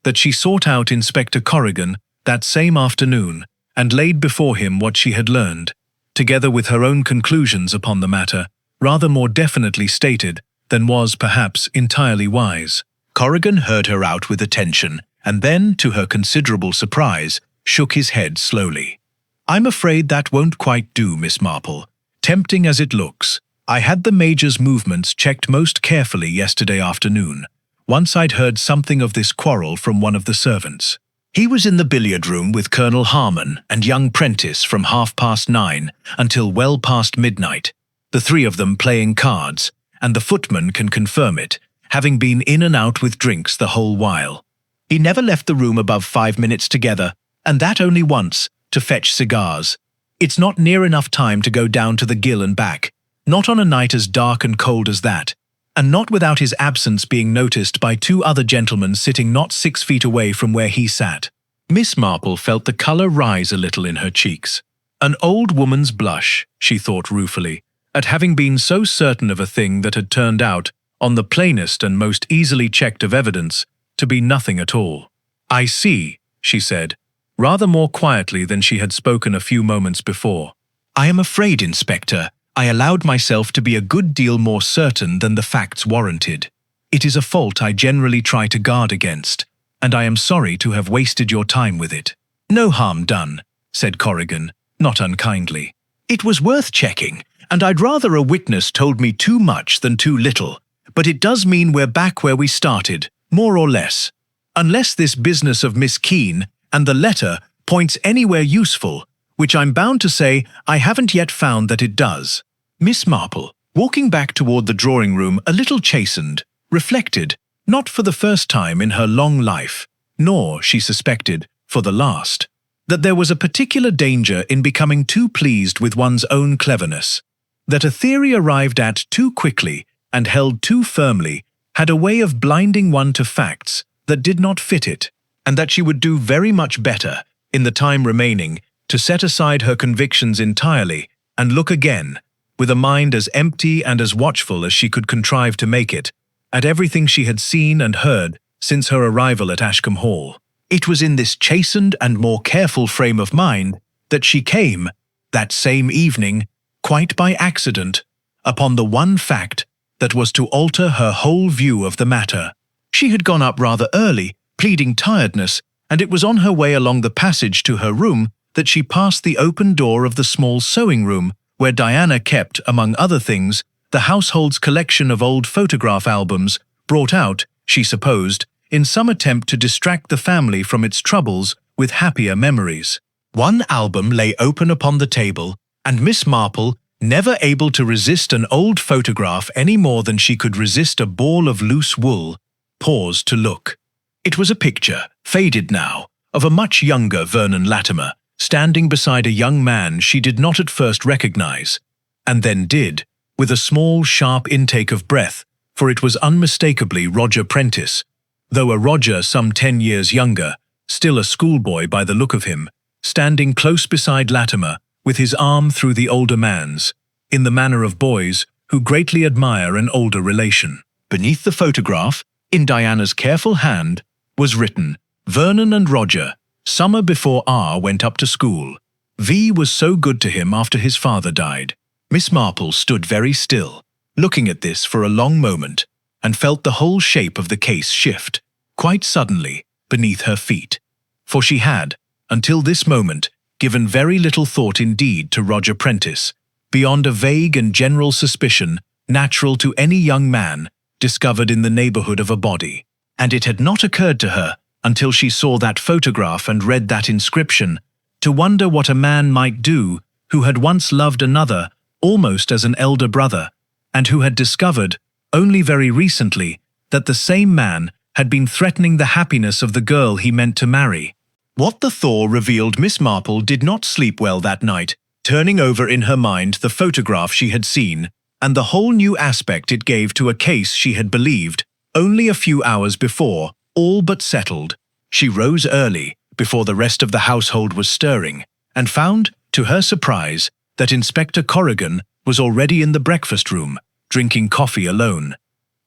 that she sought out Inspector Corrigan that same afternoon and laid before him what she had learned, together with her own conclusions upon the matter, rather more definitely stated than was, perhaps, entirely wise. Corrigan heard her out with attention, and then, to her considerable surprise, shook his head slowly. "I'm afraid that won't quite do, Miss Marple, tempting as it looks. I had the Major's movements checked most carefully yesterday afternoon, once I'd heard something of this quarrel from one of the servants. He was in the billiard room with Colonel Harmon and young Prentice from 9:30 until well past midnight, the 3 of them playing cards, and the footman can confirm it, having been in and out with drinks the whole while. He never left the room above 5 minutes together, and that only once, to fetch cigars. It's not near enough time to go down to the Ghyll and back, Not on a night as dark and cold as that, and not without his absence being noticed by two other gentlemen sitting not 6 feet away from where he sat. Miss Marple felt the colour rise a little in her cheeks. An old woman's blush, she thought ruefully, at having been so certain of a thing that had turned out, on the plainest and most easily checked of evidence, to be nothing at all. "I see," she said, rather more quietly than she had spoken a few moments before. "I am afraid, Inspector, I allowed myself to be a good deal more certain than the facts warranted. It is a fault I generally try to guard against, and I am sorry to have wasted your time with it." "No harm done," said Corrigan, not unkindly. "It was worth checking, and I'd rather a witness told me too much than too little, but it does mean we're back where we started, more or less. Unless this business of Miss Keene and the letter points anywhere useful, which I'm bound to say I haven't yet found that it does." Miss Marple, walking back toward the drawing-room a little chastened, reflected, not for the first time in her long life, nor, she suspected, for the last, that there was a particular danger in becoming too pleased with one's own cleverness, that a theory arrived at too quickly and held too firmly had a way of blinding one to facts that did not fit it, and that she would do very much better, in the time remaining, to set aside her convictions entirely and look again, with a mind as empty and as watchful as she could contrive to make it, at everything she had seen and heard since her arrival at Ashcombe Hall. It was in this chastened and more careful frame of mind that she came, that same evening, quite by accident, upon the one fact that was to alter her whole view of the matter. She had gone up rather early, pleading tiredness, and it was on her way along the passage to her room that she passed the open door of the small sewing room where Diana kept, among other things, the household's collection of old photograph albums, brought out, she supposed, in some attempt to distract the family from its troubles with happier memories. One album lay open upon the table, and Miss Marple, never able to resist an old photograph any more than she could resist a ball of loose wool, paused to look. It was a picture, faded now, of a much younger Vernon Latimer, standing beside a young man she did not at first recognize, and then did, with a small, sharp intake of breath, for it was unmistakably Roger Prentice, though a Roger some 10 years younger, still a schoolboy by the look of him, standing close beside Latimer, with his arm through the older man's, in the manner of boys who greatly admire an older relation. Beneath the photograph, in Diana's careful hand, was written, "Vernon and Roger, summer before R went up to school. V was so good to him after his father died." Miss Marple stood very still, looking at this for a long moment, and felt the whole shape of the case shift, quite suddenly, beneath her feet. For she had, until this moment, given very little thought indeed to Roger Prentice, beyond a vague and general suspicion natural to any young man discovered in the neighbourhood of a body. And it had not occurred to her, until she saw that photograph and read that inscription, to wonder what a man might do who had once loved another almost as an elder brother, and who had discovered, only very recently, that the same man had been threatening the happiness of the girl he meant to marry. What the Thaw revealed Miss Marple did not sleep well that night, turning over in her mind the photograph she had seen, and the whole new aspect it gave to a case she had believed, only a few hours before, all but settled. She rose early, before the rest of the household was stirring, and found, to her surprise, that Inspector Corrigan was already in the breakfast room, drinking coffee alone.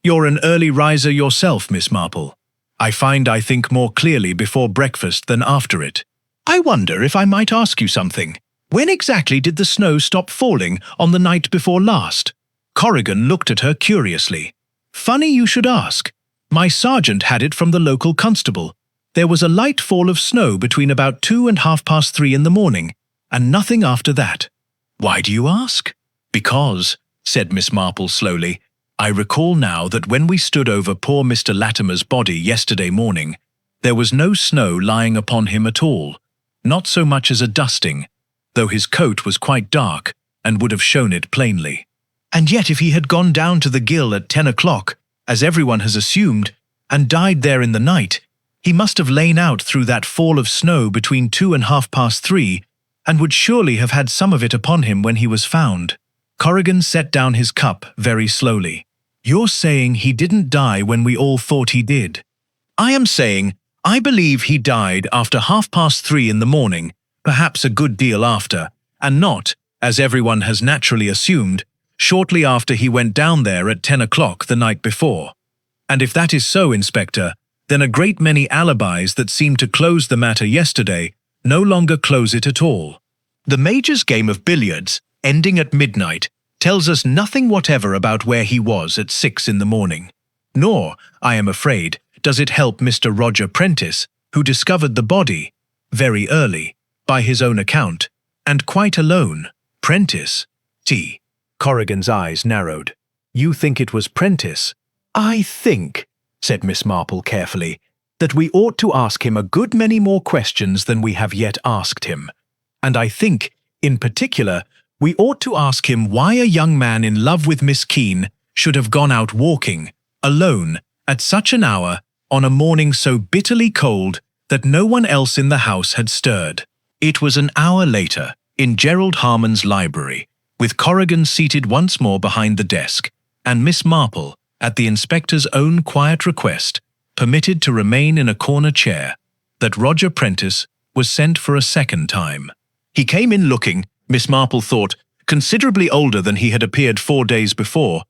"You're an early riser yourself, Miss Marple. I find I think more clearly before breakfast than after it. I wonder if I might ask you something. When exactly did the snow stop falling on the night before last?" Corrigan looked at her curiously. "Funny you should ask. My sergeant had it from the local constable. There was a light fall of snow between about 2 and 3:30 in the morning, and nothing after that." "Why do you ask?" "Because," said Miss Marple slowly, "I recall now that when we stood over poor Mr. Latimer's body yesterday morning, there was no snow lying upon him at all, not so much as a dusting, though his coat was quite dark and would have shown it plainly. And yet if he had gone down to the Ghyll at 10 o'clock, as everyone has assumed, and died there in the night, he must have lain out through that fall of snow between 2 and 3:30, and would surely have had some of it upon him when he was found." Corrigan set down his cup very slowly. You're saying he didn't die when we all thought he did. I am saying I believe he died after 3:30 in the morning, perhaps a good deal after, and not, as everyone has naturally assumed, shortly after he went down there at 10 o'clock the night before. And if that is so, Inspector, then a great many alibis that seemed to close the matter yesterday no longer close it at all. The Major's game of billiards, ending at midnight, tells us nothing whatever about where he was at 6 in the morning. Nor, I am afraid, does it help Mr. Roger Prentice, who discovered the body, very early, by his own account, and quite alone. Prentice? Corrigan's eyes narrowed. You think it was Prentice? I think, said Miss Marple carefully, that we ought to ask him a good many more questions than we have yet asked him. And I think, in particular, we ought to ask him why a young man in love with Miss Keene should have gone out walking, alone, at such an hour, on a morning so bitterly cold that no one else in the house had stirred. It was an hour later, in Gerald Harmon's library, with Corrigan seated once more behind the desk, and Miss Marple, at the inspector's own quiet request, permitted to remain in a corner chair, that Roger Prentice was sent for a second time. He came in looking, Miss Marple thought, considerably older than he had appeared 4 days before,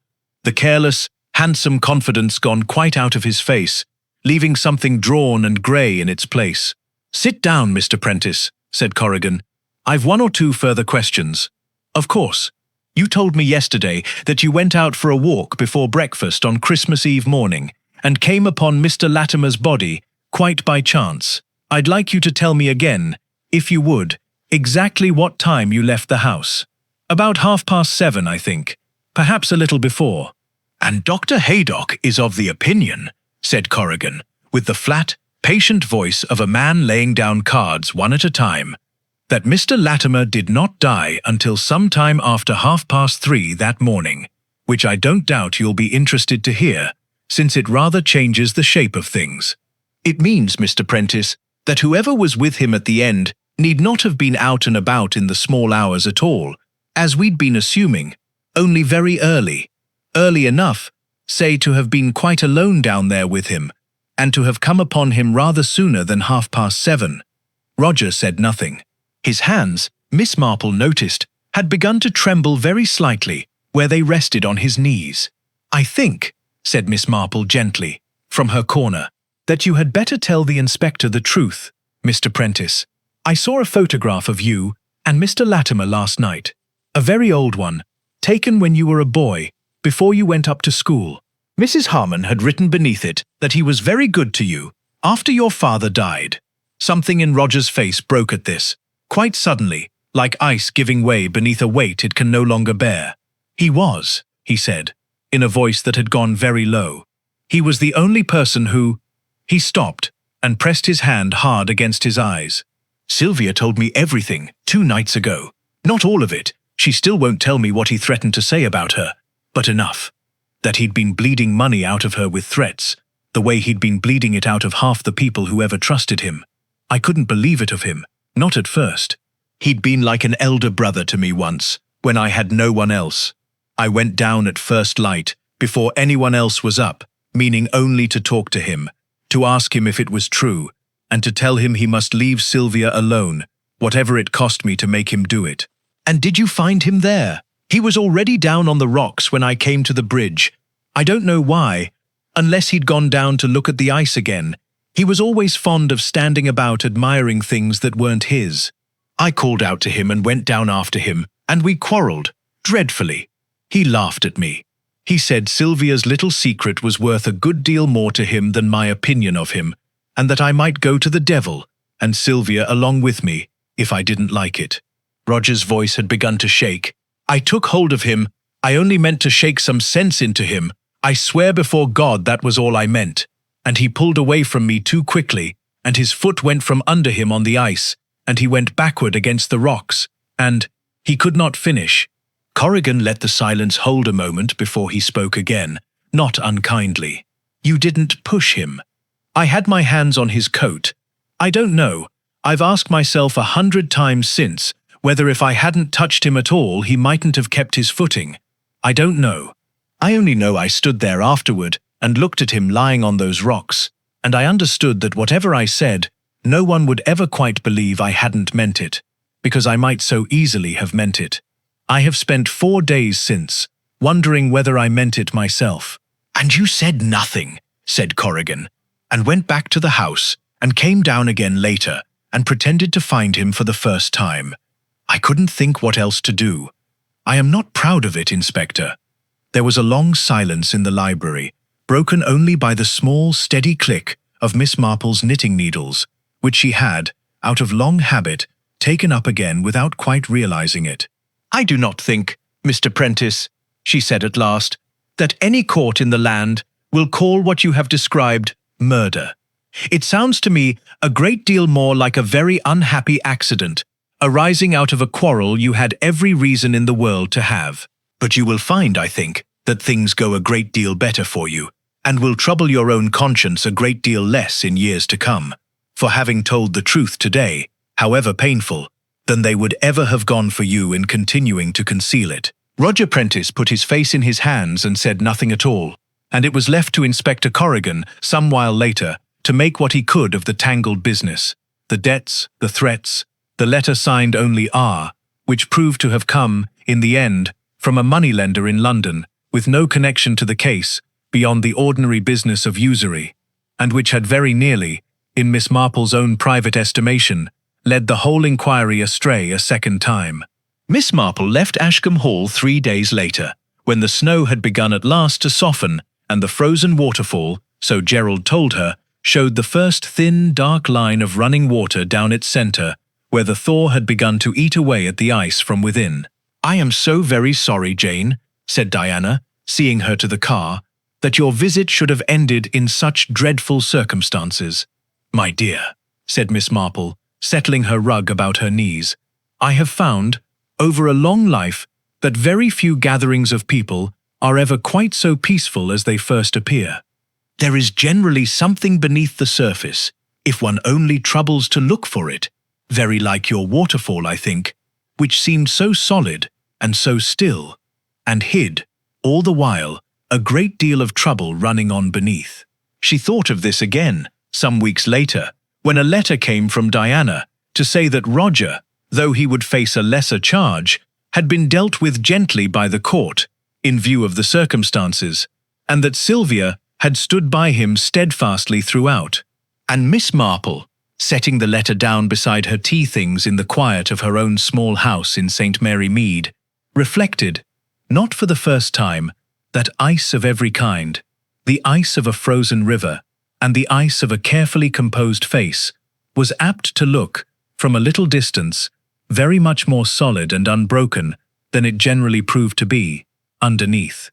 the careless, handsome confidence gone quite out of his face, leaving something drawn and grey in its place. Sit down, Mr. Prentice, said Corrigan. I've one or two further questions. Of course, you told me yesterday that you went out for a walk before breakfast on Christmas Eve morning and came upon Mr. Latimer's body quite by chance. I'd like you to tell me again, if you would, exactly what time you left the house. About 7:30, I think. Perhaps a little before. And Dr. Haydock is of the opinion, said Corrigan, with the flat, patient voice of a man laying down cards one at a time, that Mr. Latimer did not die until some time after 3:30 that morning, which I don't doubt you'll be interested to hear, since it rather changes the shape of things. It means, Mr. Prentice, that whoever was with him at the end need not have been out and about in the small hours at all, as we'd been assuming, only very early enough, say, to have been quite alone down there with him, and to have come upon him rather sooner than 7:30. Roger said nothing. His hands, Miss Marple noticed, had begun to tremble very slightly where they rested on his knees. I think, said Miss Marple gently, from her corner, that you had better tell the inspector the truth, Mr. Prentice. I saw a photograph of you and Mr. Latimer last night, a very old one, taken when you were a boy, before you went up to school. Mrs. Harmon had written beneath it that he was very good to you after your father died. Something in Roger's face broke at this, quite suddenly, like ice giving way beneath a weight it can no longer bear. He was, he said, in a voice that had gone very low. He was the only person who... He stopped and pressed his hand hard against his eyes. Sylvia told me everything 2 nights ago. Not all of it. She still won't tell me what he threatened to say about her, but enough. That he'd been bleeding money out of her with threats, the way he'd been bleeding it out of half the people who ever trusted him. I couldn't believe it of him, not at first. He'd been like an elder brother to me once, when I had no one else. I went down at first light, before anyone else was up, meaning only to talk to him, to ask him if it was true, and to tell him he must leave Sylvia alone, whatever it cost me to make him do it. And did you find him there? He was already down on the rocks when I came to the bridge. I don't know why, unless he'd gone down to look at the ice again. He was always fond of standing about admiring things that weren't his. I called out to him and went down after him, and we quarrelled, dreadfully. He laughed at me. He said Sylvia's little secret was worth a good deal more to him than my opinion of him, and that I might go to the devil, and Sylvia along with me, if I didn't like it. Roger's voice had begun to shake. I took hold of him. I only meant to shake some sense into him. I swear before God that was all I meant. And he pulled away from me too quickly, and his foot went from under him on the ice, and he went backward against the rocks, and he could not finish. Corrigan let the silence hold a moment before he spoke again, not unkindly. You didn't push him. I had my hands on his coat. I don't know. I've asked myself 100 times since Whether if I hadn't touched him at all, he mightn't have kept his footing. I don't know. I only know I stood there afterward and looked at him lying on those rocks, and I understood that whatever I said, no one would ever quite believe I hadn't meant it, because I might so easily have meant it. I have spent 4 days since, wondering whether I meant it myself. And you said nothing, said Corrigan, and went back to the house and came down again later and pretended to find him for the first time. I couldn't think what else to do. I am not proud of it, Inspector. There was a long silence in the library, broken only by the small, steady click of Miss Marple's knitting needles, which she had, out of long habit, taken up again without quite realizing it. I do not think, Mr. Prentice, she said at last, that any court in the land will call what you have described murder. It sounds to me a great deal more like a very unhappy accident, arising out of a quarrel you had every reason in the world to have. But you will find, I think, that things go a great deal better for you, and will trouble your own conscience a great deal less in years to come, for having told the truth today, however painful, than they would ever have gone for you in continuing to conceal it. Roger Prentice put his face in his hands and said nothing at all, and it was left to Inspector Corrigan, some while later, to make what he could of the tangled business, the debts, the threats, the letter signed only R, which proved to have come, in the end, from a moneylender in London, with no connection to the case, beyond the ordinary business of usury, and which had very nearly, in Miss Marple's own private estimation, led the whole inquiry astray a second time. Miss Marple left Ashcombe Hall 3 days later, when the snow had begun at last to soften, and the frozen waterfall, so Gerald told her, showed the first thin, dark line of running water down its centre, where the thaw had begun to eat away at the ice from within. I am so very sorry, Jane, said Diana, seeing her to the car, that your visit should have ended in such dreadful circumstances. My dear, said Miss Marple, settling her rug about her knees, I have found, over a long life, that very few gatherings of people are ever quite so peaceful as they first appear. There is generally something beneath the surface, if one only troubles to look for it, very like your waterfall, I think, which seemed so solid and so still, and hid, all the while, a great deal of trouble running on beneath. She thought of this again, some weeks later, when a letter came from Diana to say that Roger, though he would face a lesser charge, had been dealt with gently by the court, in view of the circumstances, and that Sylvia had stood by him steadfastly throughout. And Miss Marple, setting the letter down beside her tea things in the quiet of her own small house in St. Mary Mead, reflected, not for the first time, that ice of every kind, the ice of a frozen river, and the ice of a carefully composed face, was apt to look, from a little distance, very much more solid and unbroken than it generally proved to be, underneath.